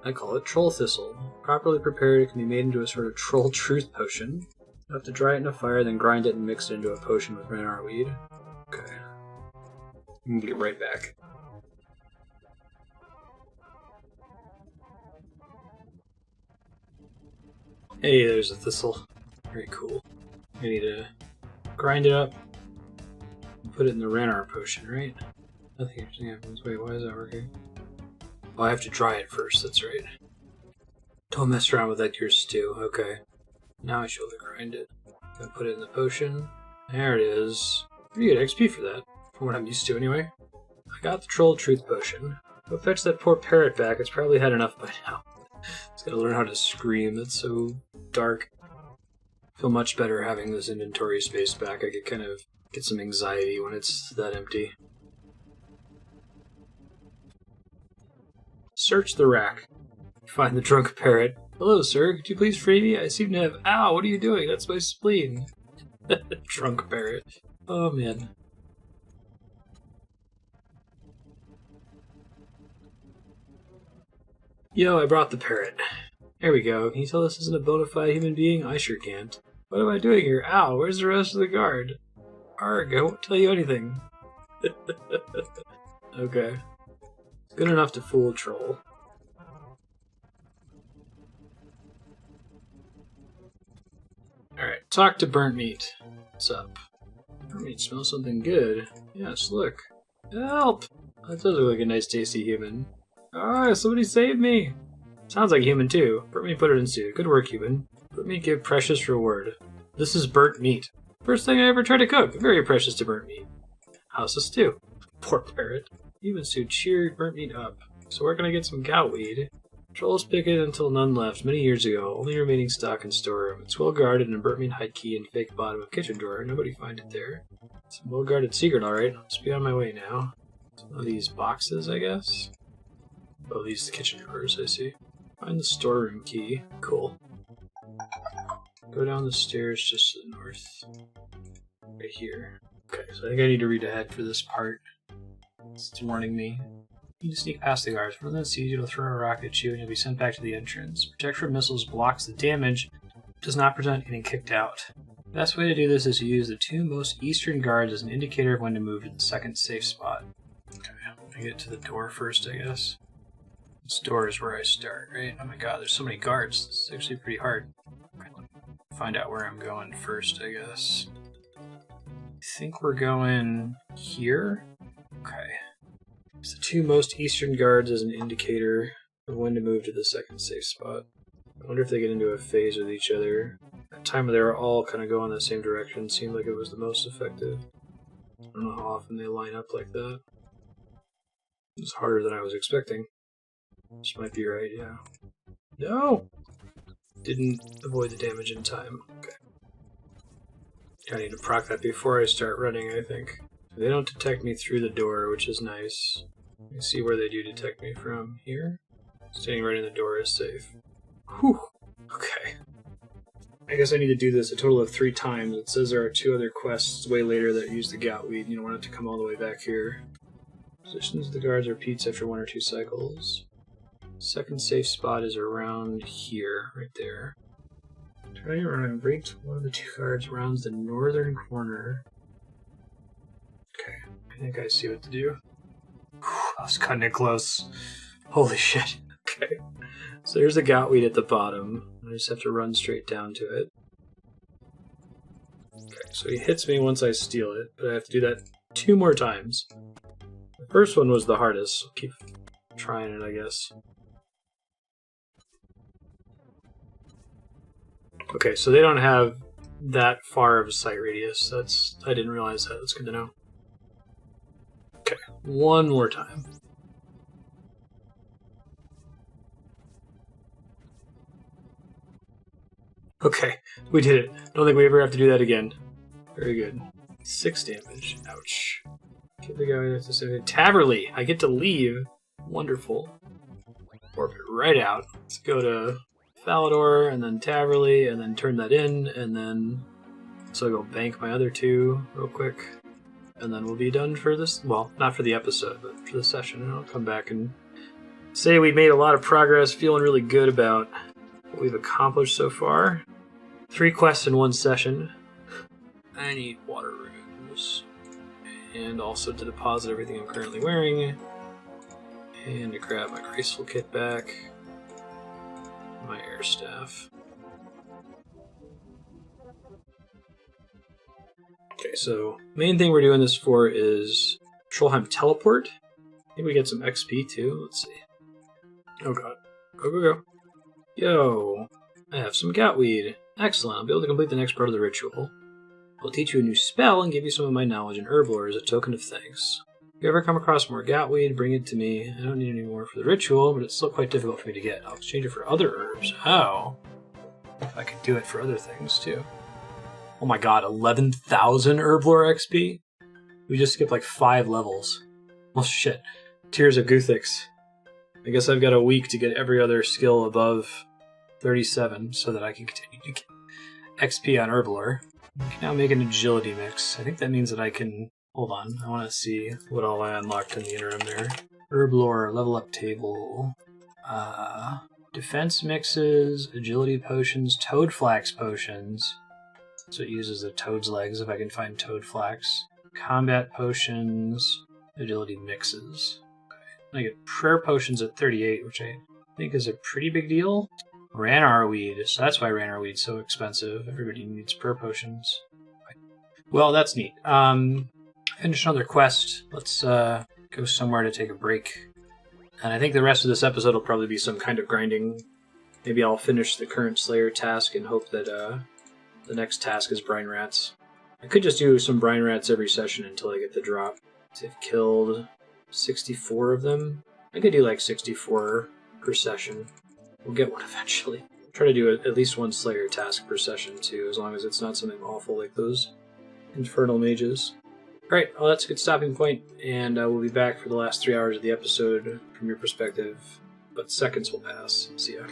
I call it troll thistle. Properly prepared, it can be made into a sort of troll truth potion. You have to dry it in a fire, then grind it and mix it into a potion with Renar weed. Okay. I'm gonna get right back. Hey, there's a thistle. Very cool. I need to grind it up and put it in the Renar potion, right? Nothing interesting happens. Wait, why is that working? Oh, I have to dry it first, that's right. Don't mess around with Edgar's stew. Okay. Now I should be able to grind it. Then put it in the potion. There it is. Pretty good XP for that. From what I'm used to, anyway. I got the troll truth potion. Go fetch that poor parrot back. It's probably had enough by now. It's gotta learn how to scream. It's so dark. I feel much better having this inventory space back. I could kind of get some anxiety when it's that empty. Search the rack. Find the drunk parrot. Hello, sir. Could you please free me? I seem to have... Ow, what are you doing? That's my spleen. Drunk parrot. Oh, man. Yo, I brought the parrot. There we go. Can you tell this isn't a bona fide human being? I sure can't. What am I doing here? Ow, where's the rest of the guard? Arg, I won't tell you anything. Okay. It's good enough to fool a troll. Alright, talk to Burnt Meat. What's up? Burnt Meat smells something good. Yes, look. Help! That does look like a nice, tasty human. Ah, somebody saved me! Sounds like a human too. Burnt meat put it in stew. Good work, human. Burnt meat give precious reward. This is burnt meat. First thing I ever tried to cook. Very precious to burnt meat. How's the stew? Poor parrot. Human stew cheered burnt meat up. So where can I get some goutweed? Trolls pick it until none left many years ago. Only remaining stock in storeroom. It's well guarded in burnt meat hide key and fake bottom of kitchen drawer. Nobody find it there. It's a well guarded secret, alright. I'll just be on my way now. Some of these boxes, I guess. Oh, these are the kitchen drawers, I see. Find the storeroom key. Cool. Go down the stairs just to the north. Right here. Okay, so I think I need to read ahead for this part. It's warning me. You need to sneak past the guards. When that sees you, it'll throw a rocket at you and you'll be sent back to the entrance. Protect from missiles blocks the damage, does not prevent getting kicked out. The best way to do this is to use the 2 most eastern guards as an indicator of when to move to the second safe spot. Okay, I get to the door first, I guess. This door is where I start, right? Oh my god, there's so many guards. This is actually pretty hard. Find out where I'm going first, I guess. I think we're going here? Okay. It's the 2 most eastern guards as an indicator of when to move to the second safe spot. I wonder if they get into a phase with each other. At the time they were all kind of going the same direction. Seemed like it was the most effective. I don't know how often they line up like that. It's harder than I was expecting. This might be right, yeah. No! Didn't avoid the damage in time. Okay. I need to proc that before I start running, I think. They don't detect me through the door, which is nice. Let me see where they do detect me from. Here? Standing right in the door is safe. Whew. Okay. I guess I need to do this a total of 3 times. It says there are 2 other quests way later that use the goutweed. You don't want it to come all the way back here. Positions of the guards repeats after 1 or 2 cycles. Second safe spot is around here, right there. Try around right. One of the 2 guards rounds the northern corner. Okay, I think I see what to do. Whew, I was cutting it close. Holy shit. Okay. So there's a goutweed at the bottom. I just have to run straight down to it. Okay, so he hits me once I steal it, but I have to do that 2 more times. The first one was the hardest. I'll keep trying it, I guess. Okay, so they don't have that far of a sight radius. I didn't realize that. That's good to know. Okay, 1 more time. Okay, we did it. Don't think we ever have to do that again. Very good. 6 damage. Ouch. Get the guy to say Taverley. I get to leave. Wonderful. Warp it right out. Let's go to Falador, and then Taverley, and then turn that in, and then... So I'll go bank my other 2 real quick. And then we'll be done for this... Well, not for the episode, but for the session. And I'll come back and say we made a lot of progress, feeling really good about what we've accomplished so far. 3 quests in 1 session. I need water runes. And also to deposit everything I'm currently wearing. And to grab my graceful kit back. My air staff. Okay, so main thing we're doing this for is Trollheim Teleport. I think we get some XP too. Let's see. Oh god. Go, go, go. Yo, I have some goutweed. Excellent. I'll be able to complete the next part of the ritual. I'll teach you a new spell and give you some of my knowledge in herb lore as a token of thanks. If you ever come across more goutweed, bring it to me. I don't need any more for the ritual, but it's still quite difficult for me to get. I'll exchange it for other herbs. Oh. I could do it for other things, too. Oh my god, 11,000 herb lore XP? We just skipped like 5 levels. Well, shit. Tears of Guthix. I guess I've got a week to get every other skill above 37 so that I can continue to get XP on herb lore. I can now make an agility mix. I think that means that I can... Hold on, I want to see what all I unlocked in the interim there. Herb lore, level up table. Defense mixes, agility potions, toad flax potions. So it uses the toad's legs if I can find toad flax. Combat potions, agility mixes. Okay. I get prayer potions at 38, which I think is a pretty big deal. Ranar weed, so that's why Ranar weed's so expensive. Everybody needs prayer potions. Okay. Well, that's neat. Finish another quest. Let's go somewhere to take a break. And I think the rest of this episode will probably be some kind of grinding. Maybe I'll finish the current Slayer task and hope that the next task is brine rats. I could just do some brine rats every session until I get the drop. I've killed 64 of them. I could do like 64 per session. We'll get one eventually. Try to do at least one Slayer task per session too, as long as it's not something awful like those infernal mages. Alright, well that's a good stopping point, and we'll be back for the last 3 hours of the episode from your perspective, but seconds will pass. See ya.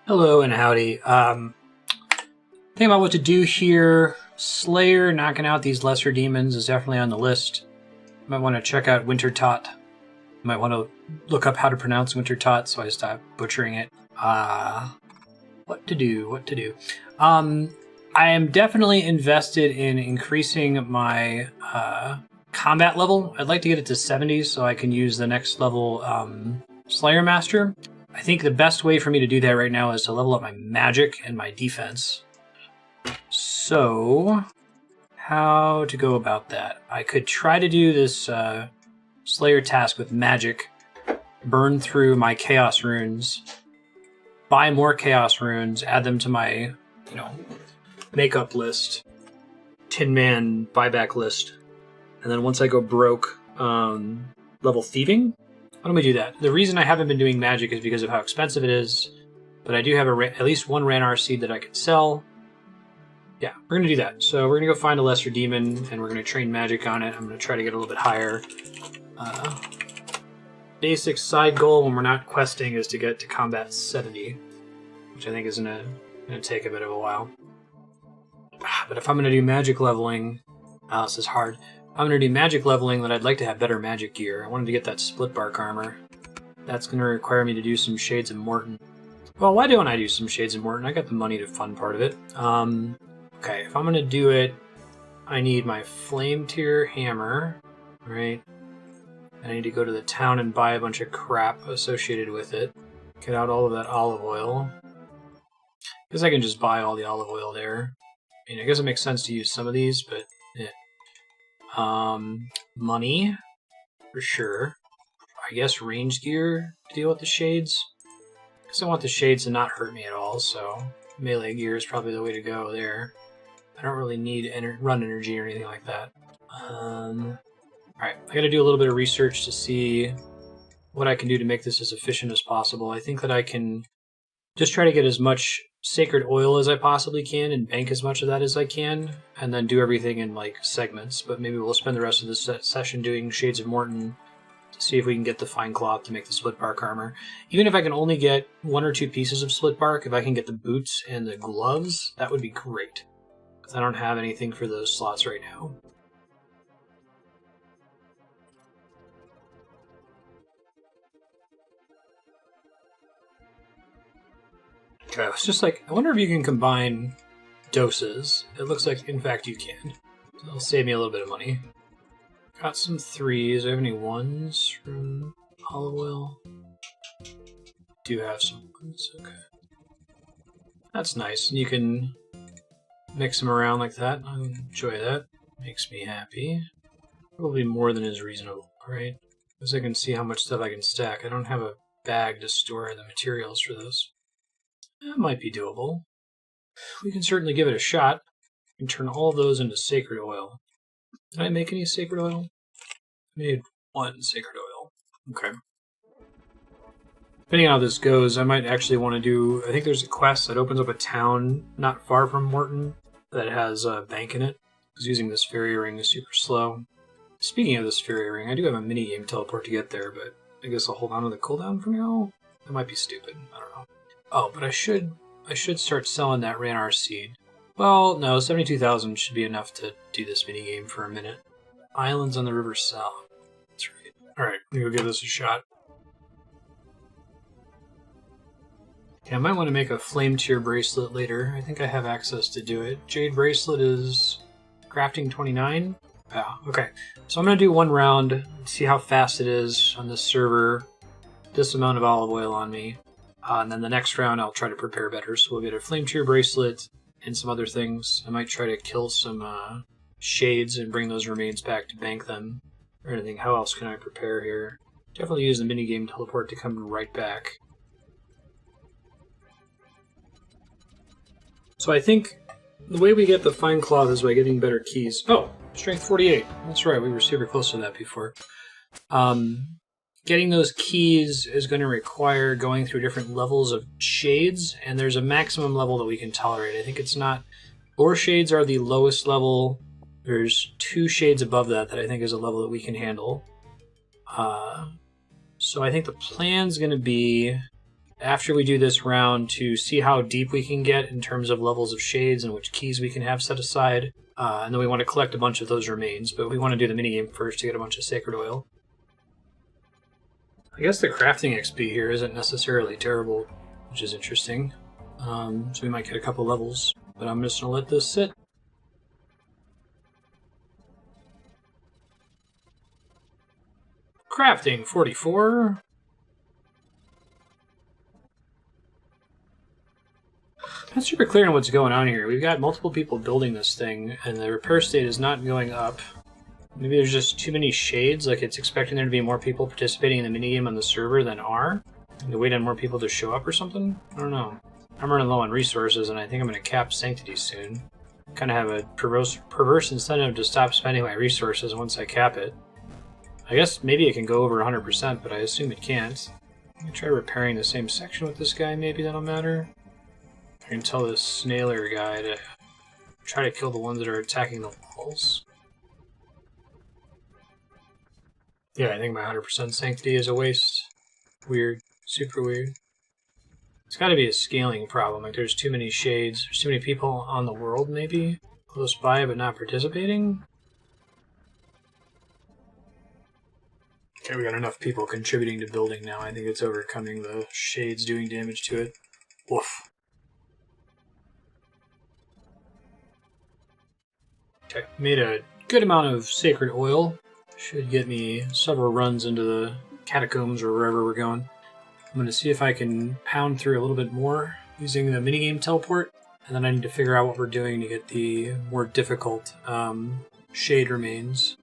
Hello and howdy. Think about what to do here. Slayer, knocking out these lesser demons, is definitely on the list. Might want to check out Wintertot. Might want to look up how to pronounce Wintertot so I stop butchering it. What to do. I am definitely invested in increasing my combat level. I'd like to get it to 70 so I can use the next level Slayer Master. I think the best way for me to do that right now is to level up my magic and my defense. So, how to go about that? I could try to do this Slayer task with magic, burn through my Chaos Runes, buy more Chaos Runes, add them to my, makeup list, Tin Man buyback list, and then once I go broke, level Thieving. Why don't we do that? The reason I haven't been doing magic is because of how expensive it is, but I do have at least one Ranar seed that I can sell. Yeah, we're going to do that. So we're going to go find a lesser demon, and we're going to train magic on it. I'm going to try to get a little bit higher. Basic side goal when we're not questing is to get to combat 70, which I think is going to take a bit of a while. But if I'm going to do magic leveling, this is hard. If I'm going to do magic leveling, then I'd like to have better magic gear. I wanted to get that splitbark armor. That's going to require me to do some Shades of Mor'tonn. Well, why don't I do some Shades of Mor'tonn? I got the money to fund part of it. Okay, if I'm going to do it, I need my flame tier hammer, right? I need to go to the town and buy a bunch of crap associated with it. Get out all of that olive oil. I guess I can just buy all the olive oil there. I mean, I guess it makes sense to use some of these, but yeah. Money, for sure. I guess range gear to deal with the shades. Because I want the shades to not hurt me at all, so melee gear is probably the way to go there. I don't really need run energy or anything like that. Alright, I gotta do a little bit of research to see what I can do to make this as efficient as possible. I think that I can just try to get as much sacred oil as I possibly can and bank as much of that as I can, and then do everything in like segments. But maybe we'll spend the rest of this session doing Shades of Mor'tonn to see if we can get the fine cloth to make the splitbark armor. Even if I can only get 1 or 2 pieces of splitbark, if I can get the boots and the gloves, that would be great. Because I don't have anything for those slots right now. Okay, I was just like, I wonder if you can combine doses. It looks like, in fact, you can. So it'll save me a little bit of money. Got some 3s. Do I have any 1s from olive oil? Do have some 1s, okay. That's nice. And you can mix them around like that. I enjoy that. Makes me happy. Probably more than is reasonable, right? Because I can see how much stuff I can stack. I don't have a bag to store the materials for this. That might be doable. We can certainly give it a shot and turn all of those into sacred oil. Did I make any sacred oil? I made 1 sacred oil. Okay. Depending on how this goes, I might actually want to do... I think there's a quest that opens up a town not far from Mor'tonn that has a bank in it. Because using this fairy ring is super slow. Speaking of this fairy ring, I do have a minigame teleport to get there, but I guess I'll hold on to the cooldown for now. That might be stupid. I don't know. Oh, but I should start selling that Ranar seed. Well, no, 72,000 should be enough to do this minigame for a minute. Islands on the River South. That's right. Alright, I'm gonna go give this a shot. Okay, I might want to make a flame tier bracelet later. I think I have access to do it. Jade bracelet is crafting 29. Yeah, okay. So I'm gonna do 1 round, see how fast it is on this server. This amount of olive oil on me. And then the next round I'll try to prepare better. So we'll get a flame tier bracelet and some other things. I might try to kill some shades and bring those remains back to bank them. or anything. How else can I prepare here? Definitely use the minigame teleport to come right back. So I think the way we get the fine cloth is by getting better keys. Oh, strength 48. That's right, we were super close to that before. Getting those keys is going to require going through different levels of shades, and there's a maximum level that we can tolerate. I think it's not... Lore shades are the lowest level. There's 2 shades above that I think is a level that we can handle. So I think the plan's going to be, after we do this round, to see how deep we can get in terms of levels of shades and which keys we can have set aside. And then we want to collect a bunch of those remains, but we want to do the minigame first to get a bunch of sacred oil. I guess the crafting XP here isn't necessarily terrible, which is interesting. So we might get a couple levels, but I'm just going to let this sit. Crafting 44. Not super clear on what's going on here. We've got multiple people building this thing, and the repair state is not going up. Maybe there's just too many shades, like it's expecting there to be more people participating in the minigame on the server than are. And to wait on more people to show up or something? I don't know. I'm running low on resources, and I think I'm going to cap Sanctity soon. Kind of have a perverse incentive to stop spending my resources once I cap it. I guess maybe it can go over 100%, but I assume it can't. Let me try repairing the same section with this guy, maybe that'll matter. I can tell this snailer guy to try to kill the ones that are attacking the walls. Yeah, I think my 100% Sanctity is a waste. Weird. Super weird. It's gotta be a scaling problem, like there's too many shades, there's too many people on the world, maybe? Close by but not participating? Okay, we got enough people contributing to building now. I think it's overcoming the shades doing damage to it. Woof. Okay, made a good amount of sacred oil. Should get me several runs into the catacombs or wherever we're going. I'm going to see if I can pound through a little bit more using the minigame teleport, and then I need to figure out what we're doing to get the more difficult shade remains.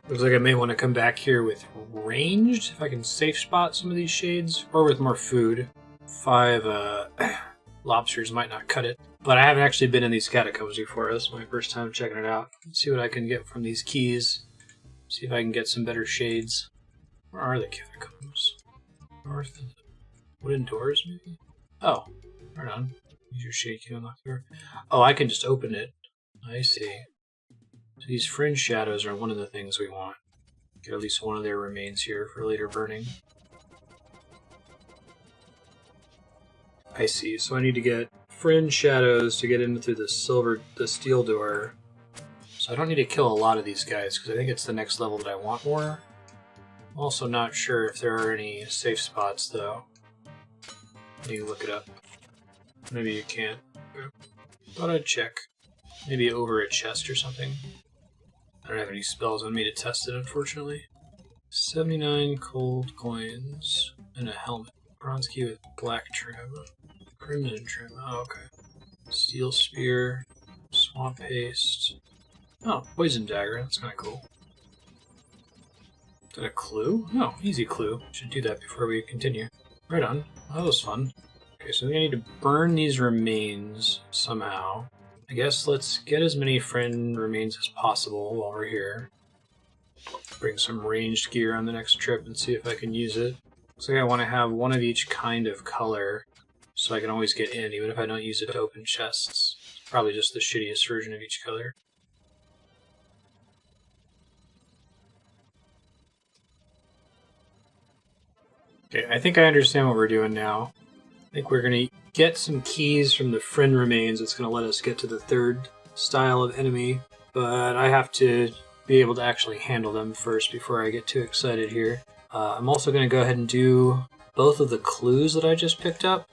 Looks like I may want to come back here with ranged, if I can safe spot some of these shades, or with more food. 5 lobsters might not cut it. But I haven't actually been in these catacombs before. This is my first time checking it out. Let's see what I can get from these keys. See if I can get some better shades. Where are the catacombs? North. Wooden doors, maybe? Oh, right on. Use your shade key to unlock the door. Oh, I can just open it. I see. So these fringe shadows are one of the things we want. Get at least one of their remains here for later burning. I see. So I need to get fringe shadows to get into through the steel door. So I don't need to kill a lot of these guys because I think it's the next level that I want more. I'm also not sure if there are any safe spots though. Maybe look it up. Maybe you can't. Thought I'd check. Maybe over a chest or something. I don't have any spells on me to test it, unfortunately. 79 gold coins and a helmet. Bronze key with black trim. Crimson trim. Oh, okay. Steel spear. Swamp paste. Oh, poison dagger. That's kind of cool. Is that a clue? Oh, easy clue. Should do that before we continue. Right on. Oh, that was fun. Okay, so we need to burn these remains somehow. I guess let's get as many friend remains as possible while we're here. Bring some ranged gear on the next trip and see if I can use it. Looks like I want to have one of each kind of color so I can always get in, even if I don't use it to open chests. It's probably just the shittiest version of each color. Okay, I think I understand what we're doing now. I think we're going to get some keys from the friend remains. It's going to let us get to the third style of enemy, but I have to be able to actually handle them first before I get too excited here. I'm also going to go ahead and do both of the clues that I just picked up.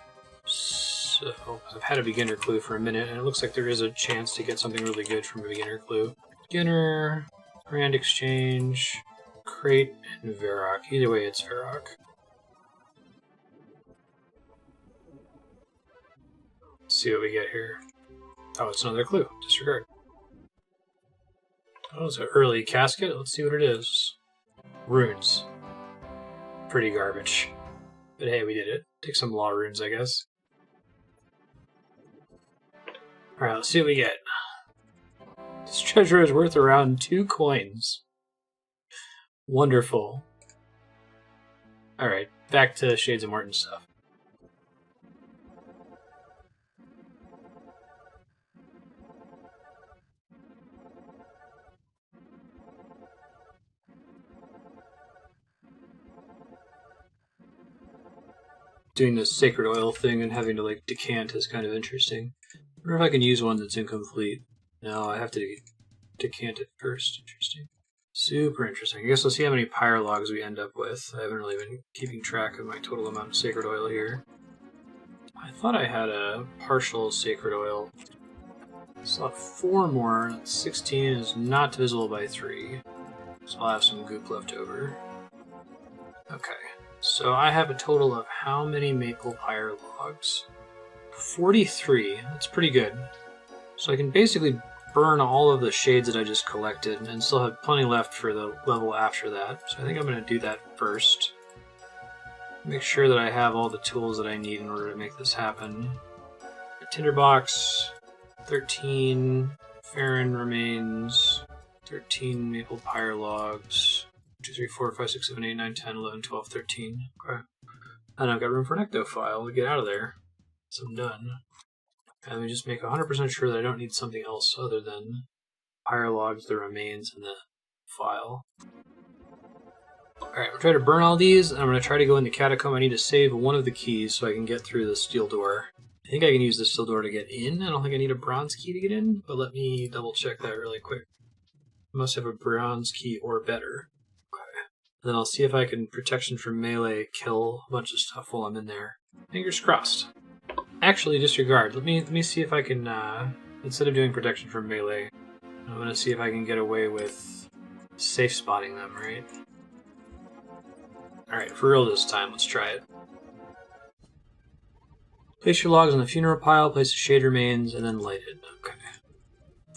So I've had a beginner clue for a minute, and it looks like there is a chance to get something really good from a beginner clue. Beginner, Grand Exchange, Crate, and Varrock. Either way, it's Varrock. see what we get here. Oh, it's another clue. Disregard. Oh, it's an early casket. Let's see what it is. Runes. Pretty garbage. But hey, we did it. Take some law runes, I guess. Alright, let's see what we get. This treasure is worth around 2 coins. Wonderful. Alright, back to Shades of Mor'tonn stuff. Doing this sacred oil thing and having to like decant is kind of interesting. I wonder if I can use one that's incomplete. No, I have to decant it first. Interesting. Super interesting. I guess we'll see how many pyre logs we end up with. I haven't really been keeping track of my total amount of sacred oil here. I thought I had a partial sacred oil. So I'll have 4 more. 16 is not divisible by 3. So I'll have some goop left over. Okay. So I have a total of how many maple pyre logs? 43. That's pretty good. So I can basically burn all of the shades that I just collected and still have plenty left for the level after that. So I think I'm going to do that first. Make sure that I have all the tools that I need in order to make this happen. Tinderbox, 13 Farron remains, 13 maple pyre logs, 2, 3, 4, 5, 6, 7, 8, 9, 10, 11, 12, 13. Okay. And I've got room for an ectofile to get out of there. So I'm done. And let me just make 100% sure that I don't need something else other than pyre logs, the remains, and the file. Alright, I'm trying to burn all these, and I'm going to try to go in the catacomb. I need to save one of the keys so I can get through the steel door. I think I can use the steel door to get in. I don't think I need a bronze key to get in, but let me double check that really quick. I must have a bronze key or better. Then I'll see if I can protection from melee kill a bunch of stuff while I'm in there. Fingers crossed. Actually, disregard. Let me see if I can, instead of doing protection from melee, I'm going to see if I can get away with safe spotting them, right? Alright, for real this time, let's try it. Place your logs on the funeral pile, place the shade remains, and then light it. Okay.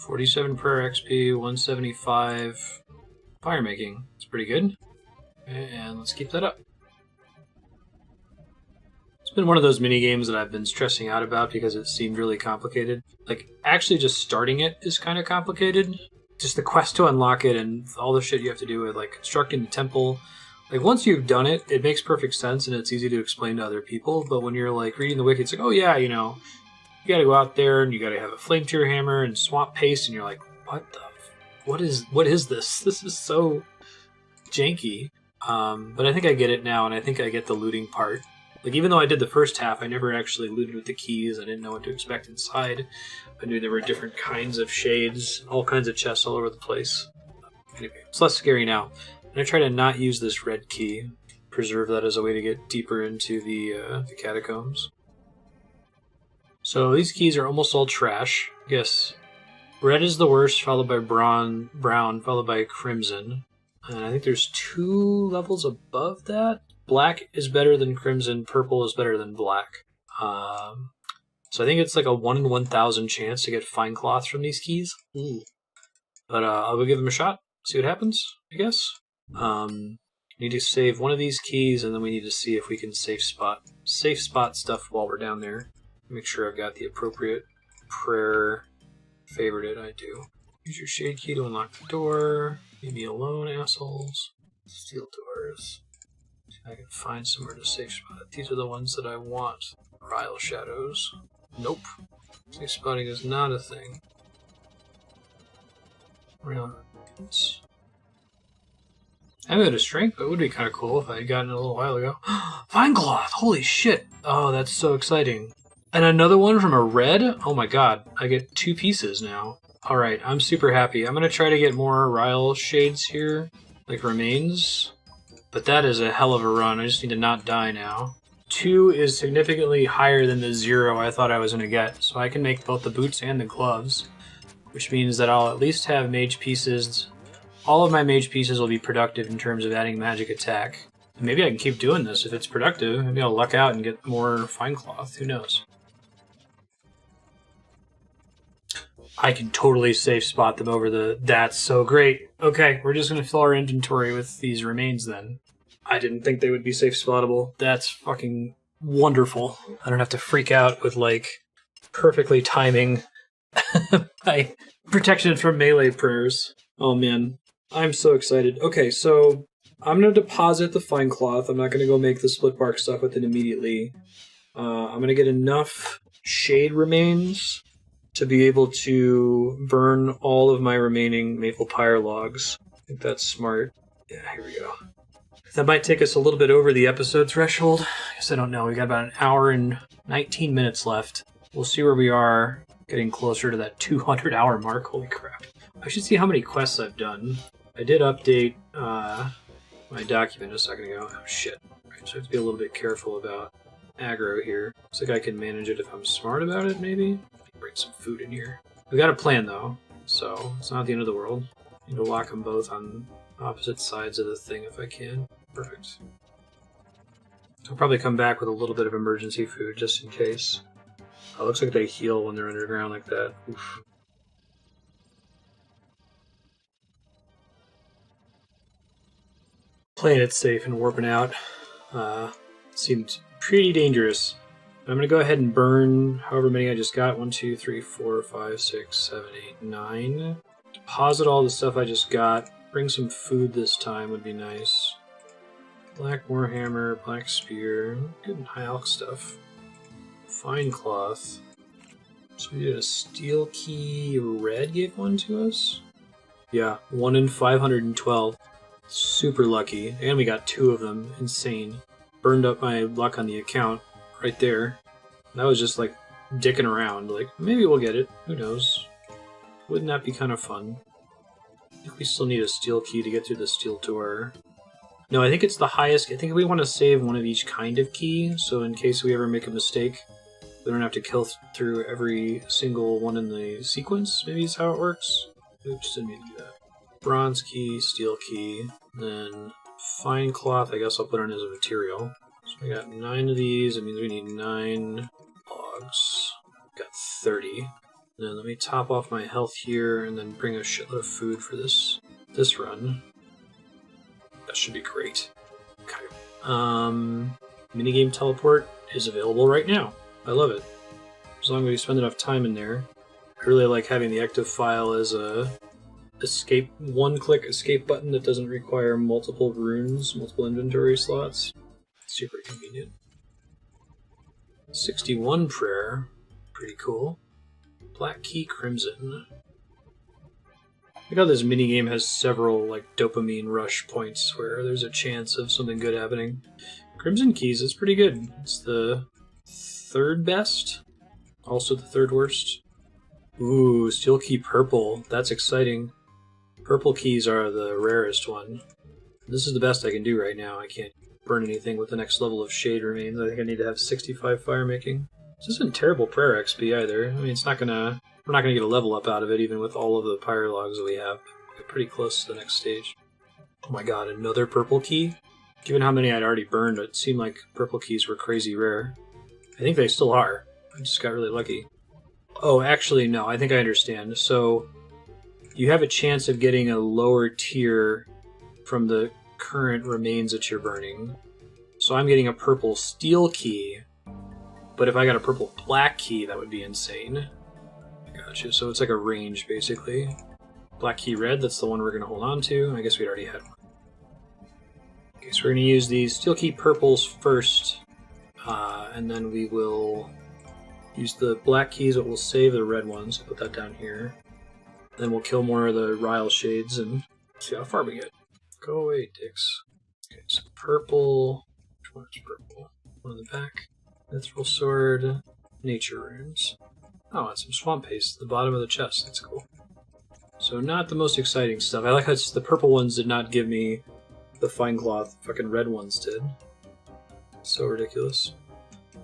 47 per XP, 175 fire making. It's pretty good. And let's keep that up. It's been one of those mini games that I've been stressing out about because it seemed really complicated. Like, actually just starting it is kind of complicated. Just the quest to unlock it and all the shit you have to do with, like, constructing the temple. Like, once you've done it, it makes perfect sense and it's easy to explain to other people. But when you're, like, reading the wiki, it's like, oh yeah, you know, you gotta go out there and you gotta have a flame tier hammer and swamp paste, and you're like, what is this? This is so janky. But I think I get it now, and I think I get the looting part. Like, even though I did the first half, I never actually looted with the keys. I didn't know what to expect inside. I knew there were different kinds of shades, all kinds of chests all over the place. Anyway, it's less scary now. And I try to not use this red key. Preserve that as a way to get deeper into the catacombs. So these keys are almost all trash. Yes, red is the worst, followed by brown, followed by crimson. And I think there's 2 levels above that. Black is better than crimson, purple is better than black. So I think it's like a 1 in 1,000 chance to get fine cloth from these keys. But I'll go give them a shot, see what happens, I guess. Need to save one of these keys, and then we need to see if we can safe spot stuff while we're down there. Make sure I've got the appropriate prayer favorited. I do. Use your shade key to unlock the door. Leave me alone, assholes. Steel doors. See if I can find somewhere to safe spot. These are the ones that I want. Rile shadows. Nope. Safe spotting is not a thing. Real. I haven't had a strength, but it would be kind of cool if I had gotten it a little while ago. Fine cloth! Holy shit! Oh, that's so exciting. And another one from a red? Oh my god. I get 2 pieces now. Alright, I'm super happy. I'm going to try to get more Ryle shades here, like remains. But that is a hell of a run. I just need to not die now. 2 is significantly higher than the 0 I thought I was going to get. So I can make both the boots and the gloves, which means that I'll at least have mage pieces. All of my mage pieces will be productive in terms of adding magic attack. And maybe I can keep doing this if it's productive. Maybe I'll luck out and get more fine cloth. Who knows? I can totally safe spot them over the... That's so great. Okay, we're just going to fill our inventory with these remains then. I didn't think they would be safe spottable. That's fucking wonderful. I don't have to freak out with, like, perfectly timing my protection from melee prayers. Oh, man. I'm so excited. Okay, so I'm going to deposit the fine cloth. I'm not going to go make the split bark stuff with it immediately. I'm going to get enough shade remains to be able to burn all of my remaining maple pyre logs. I think that's smart. Yeah, here we go. That might take us a little bit over the episode threshold. I guess I don't know. We got about an hour and 19 minutes left. We'll see where we are, getting closer to that 200-hour mark. Holy crap. I should see how many quests I've done. I did update my document a second ago. Oh, shit. Right, so I have to be a little bit careful about aggro here. Looks like I can manage it if I'm smart about it, maybe? Bring some food in here. We got a plan, though, so it's not the end of the world. I need to lock them both on opposite sides of the thing if I can. Perfect. I'll probably come back with a little bit of emergency food just in case. Oh, looks like they heal when they're underground like that. Oof. Playing it safe and warping out seemed pretty dangerous. I'm going to go ahead and burn however many I just got. 1, 2, 3, 4, 5, 6, 7, 8, 9. Deposit all the stuff I just got. Bring some food this time would be nice. Black Warhammer, Black Spear, good high elk stuff. Fine cloth. So we did a steel key. Red gave one to us? Yeah, 1 in 512. Super lucky. And we got 2 of them. Insane. Burned up my luck on the account right there. That was just like dicking around. Like, maybe we'll get it. Who knows? Wouldn't that be kind of fun? I think we still need a steel key to get through the steel door. No, I think it's the highest. I think we want to save one of each kind of key, so in case we ever make a mistake, we don't have to kill through every single one in the sequence. Maybe is how it works. Oops, didn't mean to do that. Bronze key, steel key, then fine cloth. I guess I'll put it in as a material. So we got 9 of these. It means we need 9 logs. Got 30. Then let me top off my health here, and then bring a shitload of food for this run. That should be great. Okay. Minigame teleport is available right now. I love it. As long as we spend enough time in there. I really like having the Ecto file as a escape, one-click escape button that doesn't require multiple runes, multiple inventory slots. Super convenient. 61 prayer. Pretty cool. Black Key Crimson. I know this minigame has several like dopamine rush points where there's a chance of something good happening. Crimson Keys is pretty good. It's the 3rd best. Also the 3rd worst. Ooh, Steel Key Purple. That's exciting. Purple keys are the rarest one. This is the best I can do right now. I can't burn anything with the next level of shade remains. I think I need to have 65 fire making. This isn't terrible prayer XP either. I mean, it's not gonna... We're not going to get a level up out of it, even with all of the pyre logs that we have. We're pretty close to the next stage. Oh my god, another purple key? Given how many I'd already burned, it seemed like purple keys were crazy rare. I think they still are. I just got really lucky. Oh, actually, no, I think I understand. So, you have a chance of getting a lower tier from the current remains that you're burning. So I'm getting a purple steel key, but if I got a purple black key, that would be insane. Gotcha, so it's like a range, basically. Black key red, that's the one we're going to hold on to. I guess we'd already had one. Okay, so we're going to use these steel key purples first, and then we will use the black keys, but we'll save the red ones. Put that down here. Then we'll kill more of the Ryle shades and see how far we get. Go away, dicks. Okay, so purple. Which one is purple? One in the back. Mithril sword. Nature runes. Oh, and some swamp paste at the bottom of the chest. That's cool. So not the most exciting stuff. I like how the purple ones did not give me the fine cloth. Fucking red ones did. So ridiculous.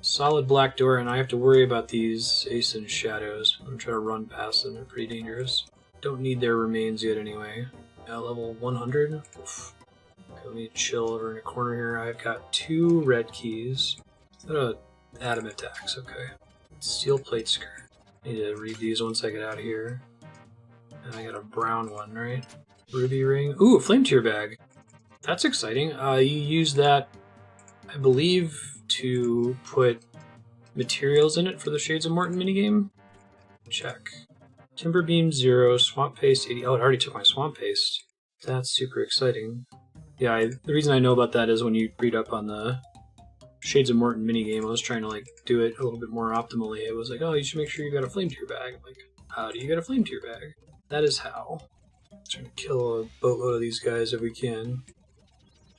Solid black door, and I have to worry about these Ace and Shadows. I'm trying to run past them. They're pretty dangerous. Don't need their remains yet anyway. Now level 100. Oof. Okay, let me chill over in a corner here. I've got 2 red keys. Is that a adamant axe? Okay. Steel plate skirt. Need to read these once I get out of here. And I got a brown one, right? Ruby ring. Ooh, a flame tier bag. That's exciting. You use that, I believe, to put materials in it for the Shades of Mor'tonn minigame. Check. Timber beam 0, swamp paste 80. Oh, it already took my swamp paste. That's super exciting. Yeah, the reason I know about that is when you read up on the Shades of Mor'tonn minigame, I was trying to like do it a little bit more optimally. It was like, oh, you should make sure you got a flame tier bag. I'm like, how do you get a flame tier bag? That is how. Trying to kill a boatload of these guys if we can.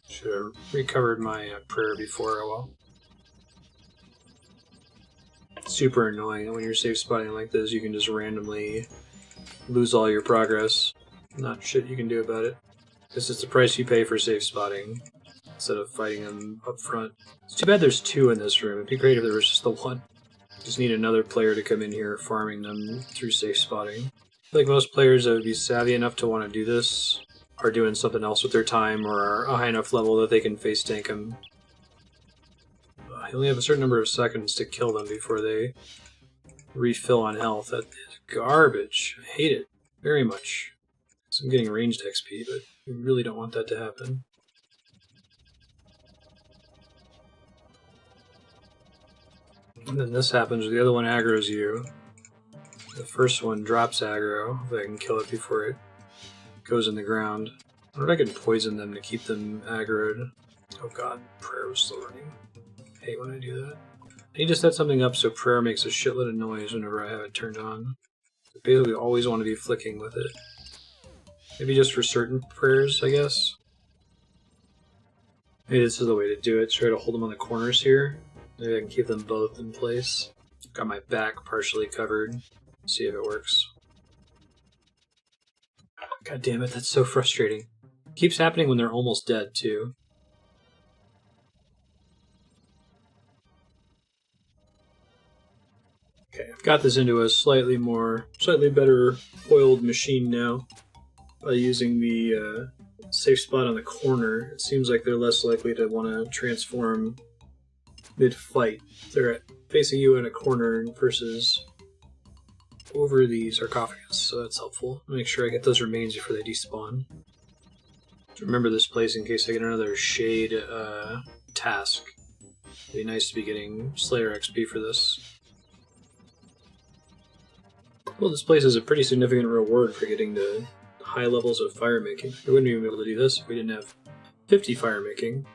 Should have recovered my prayer before. Oh well. Super annoying when you're safe spotting like this. You can just randomly lose all your progress. Not shit you can do about it. This is the price you pay for safe spotting instead of fighting them up front. It's too bad there's two in this room. It'd be great if there was just the one. Just need another player to come in here farming them through safe spotting. I feel like most players that would be savvy enough to want to do this are doing something else with their time or are a high enough level that they can face tank them. You only have a certain number of seconds to kill them before they refill on health. That is garbage. I hate it very much. So I'm getting ranged XP, but we really don't want that to happen. And then this happens, the other one aggroes you. The first one drops aggro, if I can kill it before it goes in the ground. I wonder if I can poison them to keep them aggroed. Oh god, prayer was still running. I hate when I do that. I need to set something up so prayer makes a shitload of noise whenever I have it turned on. I basically always want to be flicking with it. Maybe just for certain prayers, I guess. Maybe this is the way to do it. Try to hold them on the corners here. Maybe I can keep them both in place. Got my back partially covered. See if it works. God damn it, that's so frustrating. It keeps happening when they're almost dead, too. Okay, I've got this into a slightly better oiled machine now. By using the safe spot on the corner, it seems like they're less likely to want to transform mid-fight. They're facing you in a corner versus over the sarcophagus, so that's helpful. Make sure I get those remains before they despawn. Remember this place in case I get another shade task. It'd be nice to be getting Slayer XP for this. Well, this place is a pretty significant reward for getting to high levels of fire making. We wouldn't even be able to do this if we didn't have 50 fire making.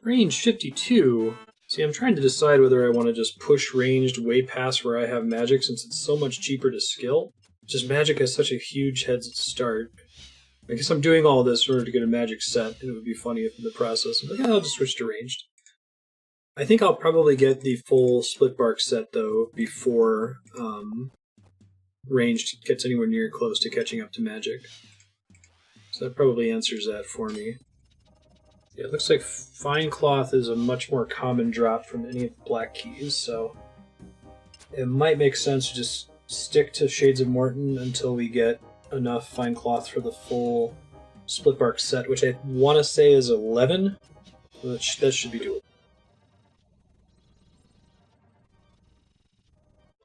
Range 52. See, I'm trying to decide whether I want to just push ranged way past where I have magic since it's so much cheaper to skill. Just magic has such a huge head start. I guess I'm doing all this in order to get a magic set, and it would be funny if in the process I'm like, I'll just switch to ranged. I think I'll probably get the full splitbark set, though, before ranged gets anywhere near close to catching up to magic. So that probably answers that for me. Yeah, it looks like fine cloth is a much more common drop from any of the black keys, so it might make sense to just stick to Shades of Mor'tonn until we get enough fine cloth for the full splitbark set, which I want to say is 11. That should be doable.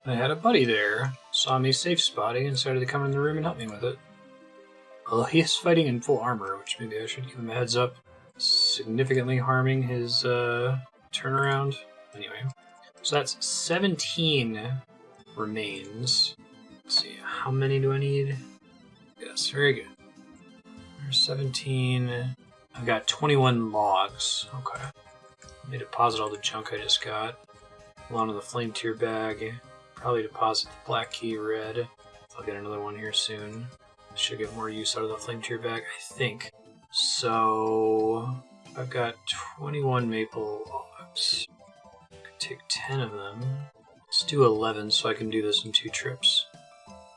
I had a buddy there, saw me safe spotting, and decided to come in the room and help me with it. Well, he is fighting in full armor, which maybe I should give him a heads up. Significantly harming his turnaround. Anyway, so that's 17 remains. Let's see, how many do I need? Yes, very good. There's 17. I've got 21 logs. Okay. Let me deposit all the junk I just got. Along with the flame tier bag. Probably deposit the black key red. I'll get another one here soon. Should get more use out of the flame tier bag, I think. So I've got 21 maple logs. Could take 10 of them. Let's do 11 so I can do this in 2 trips.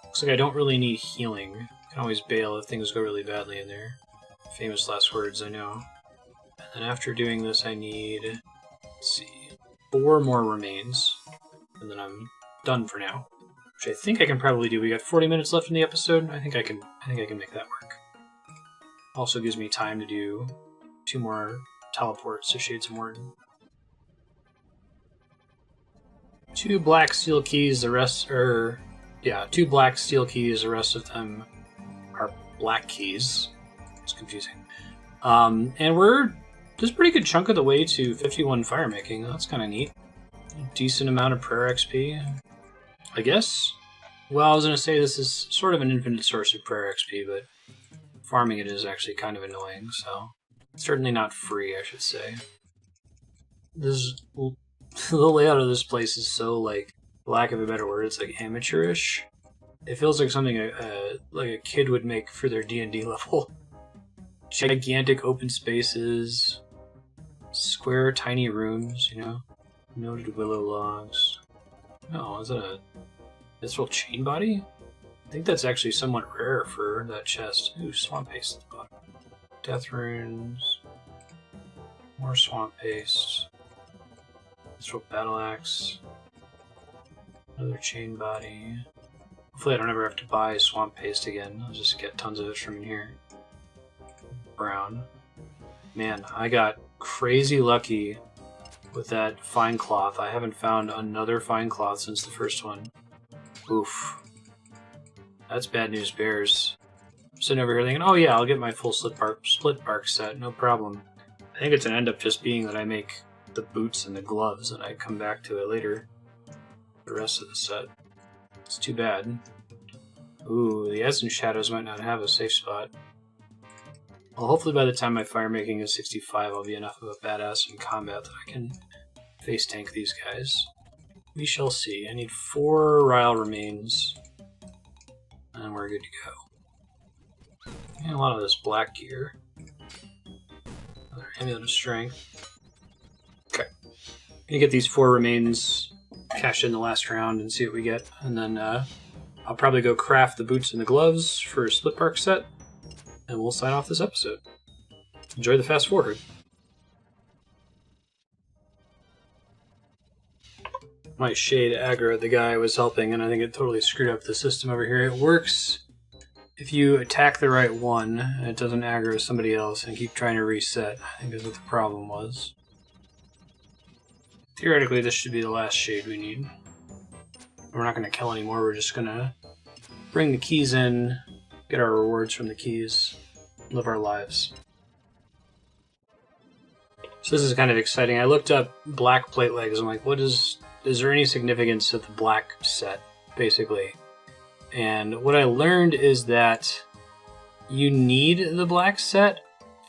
Looks like I don't really need healing. I can always bail if things go really badly in there. Famous last words, I know. And then after doing this I need, let's see, 4 more remains. And then I'm done for now. Which I think I can probably do. We got 40 minutes left in the episode. I think I can make that work. Also gives me time to do 2 more teleports to Shades of Mor'tonn. 2 black steel keys, the rest are... Yeah, 2 black steel keys, the rest of them are black keys. It's confusing. And we're just a pretty good chunk of the way to 51 fire making. That's kind of neat. A decent amount of prayer XP, I guess. Well, I was going to say this is sort of an infinite source of prayer XP, but farming it is actually kind of annoying, so... Certainly not free, I should say. The layout of this place is so, like, for lack of a better word, it's like amateurish. It feels like something like a kid would make for their D&D level. Gigantic open spaces, square tiny rooms, you know, noted willow logs. Oh, is that a visceral chain body? I think that's actually somewhat rare for that chest. Ooh, swamp paste at the bottom. Death runes, more swamp paste. Visceral battle axe. Another chain body. Hopefully I don't ever have to buy swamp paste again. I'll just get tons of it from in here. Brown. Man, I got crazy lucky with that fine cloth. I haven't found another fine cloth since the first one. Oof. That's bad news bears. I'm sitting over here thinking, oh yeah, I'll get my full splitbark set, no problem. I think it's gonna end up just being that I make the boots and the gloves and I come back to it later. The rest of the set. It's too bad. Ooh, the Edge and Shadows might not have a safe spot. Well, hopefully by the time my fire making is 65, I'll be enough of a badass in combat that I can face tank these guys. We shall see. I need 4 Ryle remains, and we're good to go. And a lot of this black gear. Another amulet of strength. Okay. Gonna get these 4 remains cashed in the last round and see what we get, and then I'll probably go craft the boots and the gloves for a splitbark set, and we'll sign off this episode. Enjoy the fast forward. My shade aggro the guy I was helping, and I think it totally screwed up the system over here. It works if you attack the right one, and it doesn't aggro somebody else and keep trying to reset. I think that's what the problem was. Theoretically, this should be the last shade we need. We're not going to kill anymore, we're just going to bring the keys in, get our rewards from the keys, live our lives. So this is kind of exciting. I looked up black plate legs. I'm like, is there any significance to the black set, basically? And what I learned is that you need the black set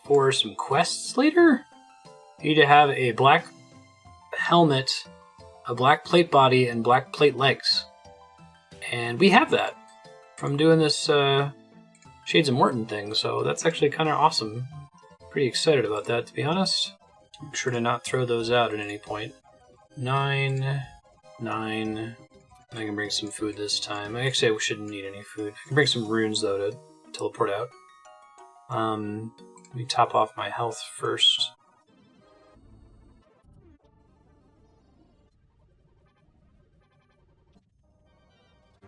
for some quests later. You need to have a black helmet, a black plate body, and black plate legs. And we have that from doing this Shades of Mor'tonn thing, so that's actually kind of awesome. Pretty excited about that, to be honest. Make sure to not throw those out at any point. 9, 9. I can bring some food this time. Actually, I shouldn't need any food. I can bring some runes, though, to teleport out. Let me top off my health first.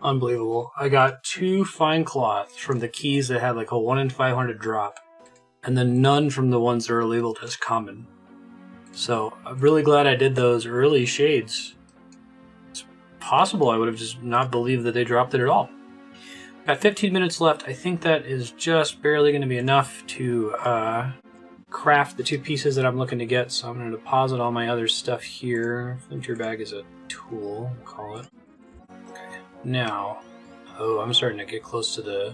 Unbelievable. I got 2 fine cloth from the keys that had like a 1 in 500 drop, and then none from the ones that are labeled as common. So I'm really glad I did those early shades. It's possible I would have just not believed that they dropped it at all. Got 15 minutes left. I think that is just barely going to be enough to craft the 2 pieces that I'm looking to get, so I'm going to deposit all my other stuff here. Flintier bag is a tool, we'll call it. Okay, now, I'm starting to get close to the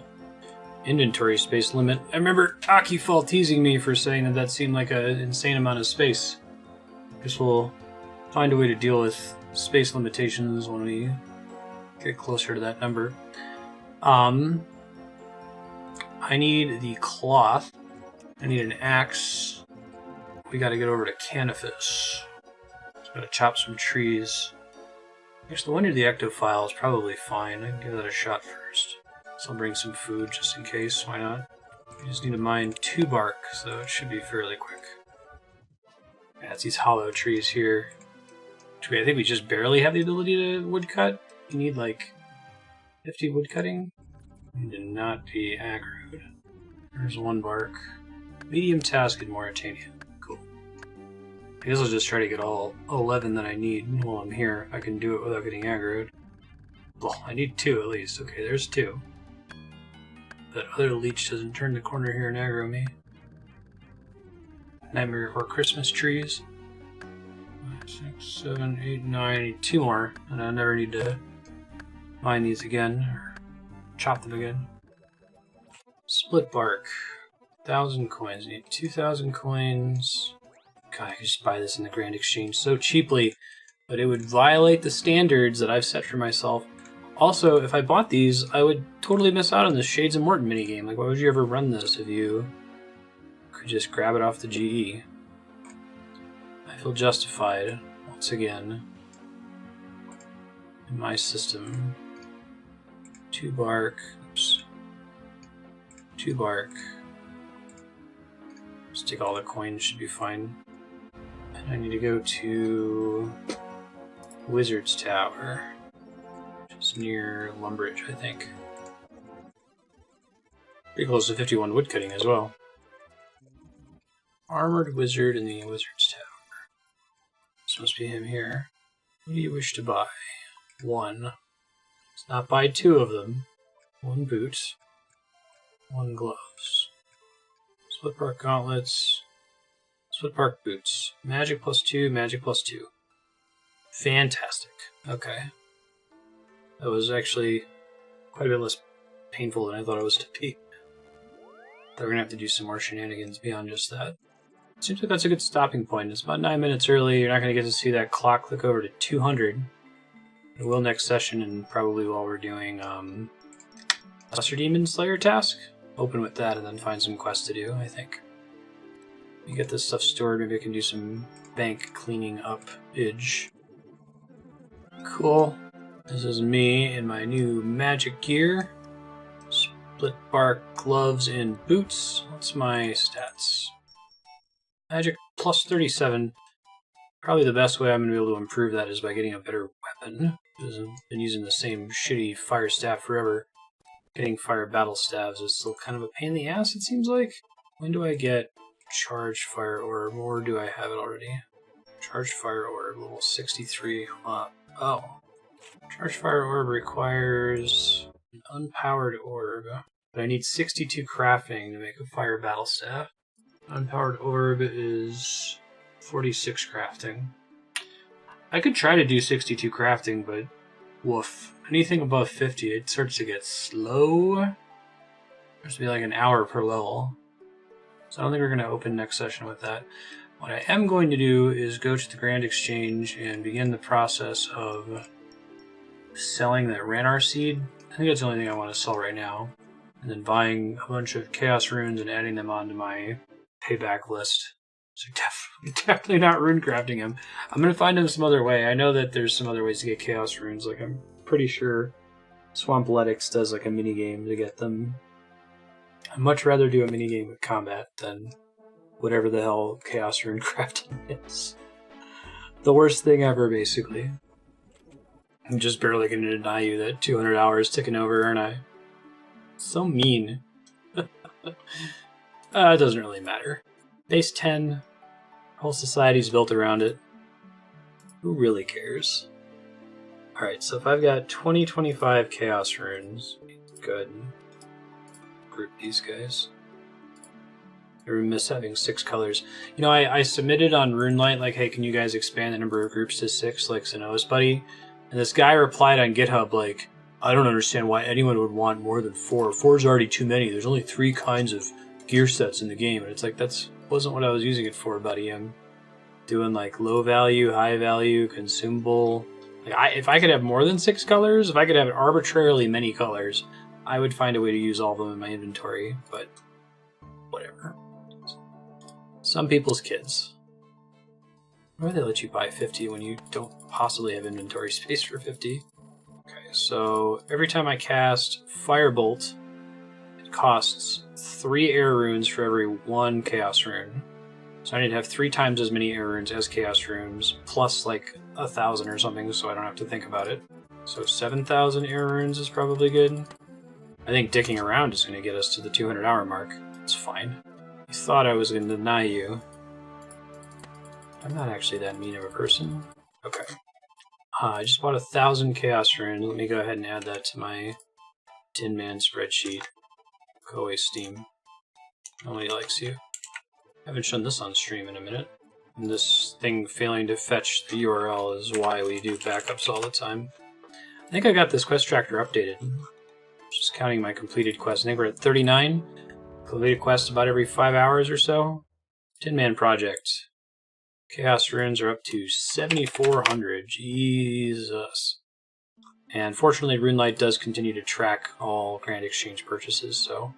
inventory space limit. I remember Akifall teasing me for saying that seemed like an insane amount of space. Guess we'll find a way to deal with space limitations when we get closer to that number. I need the cloth. I need an axe. We gotta get over to Canifis. So gotta chop some trees. Actually, the one near the Ectophile is probably fine. I can give that a shot first. So I'll bring some food just in case. Why not? We just need to mine 2 bark, so it should be fairly quick. Yeah, it's these hollow trees here. I think we just barely have the ability to woodcut. You need like 50 woodcutting. You need to not be aggroed. There's 1 bark. Medium task in Mauritania. Cool. I guess I'll just try to get all 11 that I need while I'm here. I can do it without getting aggroed. Well, I need 2 at least. Okay, there's 2. That other leech doesn't turn the corner here and aggro me. Nightmare or Christmas trees. 5, 6, 7, 8, 9. I need 2 more, and I never need to mine these again or chop them again. Splitbark. 1,000 coins. I need 2,000 coins. God, I could just buy this in the Grand Exchange so cheaply, but it would violate the standards that I've set for myself. Also, if I bought these, I would totally miss out on the Shades of Mor'tonn minigame. Like, why would you ever run this if you could just grab it off the GE? I feel justified, once again, in my system. 2 bark. Oops. 2 bark. Just take all the coins, should be fine. And I need to go to Wizard's Tower. It's near Lumbridge, I think. Pretty close to 51 woodcutting as well. Armored Wizard in the Wizard's Tower. This must be him here. What do you wish to buy? 1. Let's not buy 2 of them. 1 boot. 1 gloves. Splitbark gauntlets. Splitbark boots. Magic +2, magic +2. Fantastic. Okay. That was actually quite a bit less painful than I thought it was to be. Thought we're gonna have to do some more shenanigans beyond just that. Seems like that's a good stopping point. It's about 9 minutes early. You're not gonna get to see that clock click over to 200. It will next session, and probably while we're doing Cluster Demon Slayer task. Open with that and then find some quests to do, I think. You get this stuff stored, maybe I can do some bank cleaning up-age. Cool. This is me in my new magic gear. Splitbark gloves and boots. What's my stats? Magic +37. Probably the best way I'm going to be able to improve that is by getting a better weapon. Because I've been using the same shitty fire staff forever. Getting fire battle staves is still kind of a pain in the ass, it seems like. When do I get charged fire orb, or do I have it already? Charged fire orb, level 63. Oh. Charged fire orb requires an unpowered orb. But I need 62 crafting to make a fire battle staff. Unpowered orb is 46 crafting. I could try to do 62 crafting, but woof. Anything above 50, it starts to get slow. There's to be like an hour per level. So I don't think we're going to open next session with that. What I am going to do is go to the Grand Exchange and begin the process of selling that Ranar seed. I think that's the only thing I want to sell right now. And then buying a bunch of Chaos Runes and adding them onto my payback list. So definitely not rune crafting him. I'm going to find him some other way. I know that there's some other ways to get Chaos Runes. Like, I'm pretty sure Swampletics does like a minigame to get them. I'd much rather do a minigame with combat than whatever the hell Chaos Rune crafting is. The worst thing ever, basically. I'm just barely going to deny you that 200 hours ticking over, aren't I? So mean. It doesn't really matter. Base 10. Whole society's built around it. Who really cares? Alright, so if I've got 25 Chaos Runes, good. Group these guys. I miss having 6 colors. You know, I submitted on RuneLight, like, hey, can you guys expand the number of groups to 6, like Sanoa's buddy? And this guy replied on GitHub, like, I don't understand why anyone would want more than 4. 4's already too many. There's only 3 kinds of gear sets in the game. And it's like, that's wasn't what I was using it for, buddy. I'm doing, like, low value, high value, consumable. Like, if I could have more than 6 colors, if I could have arbitrarily many colors, I would find a way to use all of them in my inventory, but whatever. Some people's kids. Why do they let you buy 50 when you don't possibly have inventory space for 50? Okay, so every time I cast Firebolt, it costs 3 air runes for every 1 chaos rune. So I need to have 3 times as many air runes as chaos runes, plus like 1,000 or something, so I don't have to think about it. So 7,000 air runes is probably good. I think dicking around is going to get us to the 200-hour mark. It's fine. You thought I was going to deny you. I'm not actually that mean of a person. Okay. I just bought 1,000 Chaos Runes. Let me go ahead and add that to my Tin Man spreadsheet. Go away, Steam. Nobody likes you. I haven't shown this on stream in a minute. And this thing failing to fetch the URL is why we do backups all the time. I think I got this quest tracker updated. Just counting my completed quests. I think we're at 39. Completed quests about every 5 hours or so. Tin Man Project. Chaos Runes are up to 7,400. Jesus. And fortunately, RuneLight does continue to track all Grand Exchange purchases, so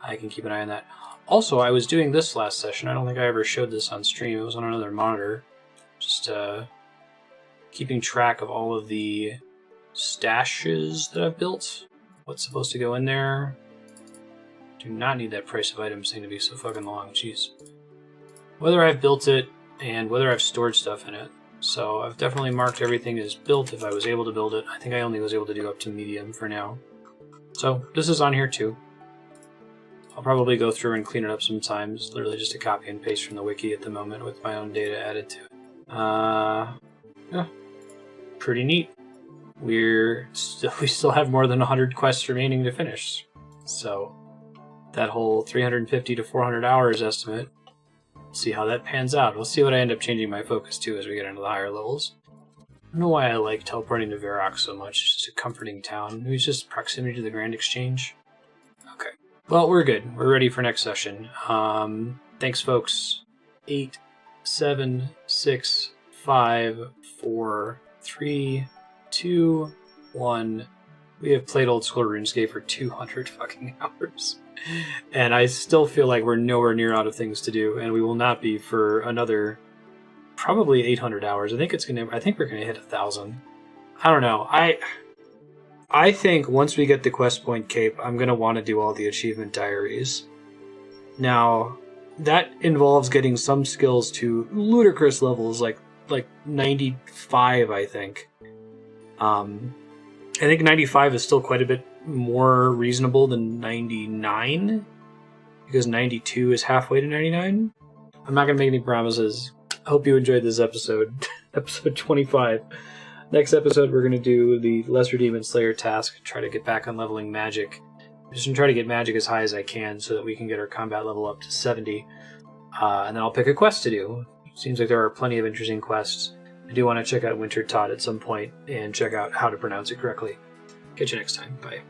I can keep an eye on that. Also, I was doing this last session. I don't think I ever showed this on stream. It was on another monitor. Just keeping track of all of the stashes that I've built. What's supposed to go in there. Do not need that price of items thing to be so fucking long. Jeez. Whether I've built it and whether I've stored stuff in it. So I've definitely marked everything as built if I was able to build it. I think I only was able to do up to medium for now. So this is on here too. I'll probably go through and clean it up sometimes. Literally just a copy and paste from the wiki at the moment with my own data added to it. Yeah, pretty neat. We still have more than 100 quests remaining to finish. So that whole 350 to 400 hours estimate, see how that pans out. We'll see what I end up changing my focus to as we get into the higher levels. I don't know why I like teleporting to Varrock so much. It's just a comforting town. It was just proximity to the Grand Exchange. Okay. Well, we're good. We're ready for next session. Thanks, folks. 8, 7, 6, 5, 4, 3, 2, 1. We have played old school RuneScape for 200 fucking hours. And I still feel like we're nowhere near out of things to do, and we will not be for another probably 800 hours. I think we're gonna hit 1,000. I don't know. I think once we get the Quest Point Cape, I'm gonna want to do all the achievement diaries. Now, that involves getting some skills to ludicrous levels, like 95, I think. I think 95 is still quite a bit more reasonable than 99, because 92 is halfway to 99. I'm not going to make any promises. I hope you enjoyed this episode, episode 25. Next episode, we're going to do the Lesser Demon Slayer task, try to get back on leveling magic. I'm just going to try to get magic as high as I can so that we can get our combat level up to 70. And then I'll pick a quest to do. Seems like there are plenty of interesting quests. I do want to check out Winter Todd at some point and check out how to pronounce it correctly. Catch you next time. Bye.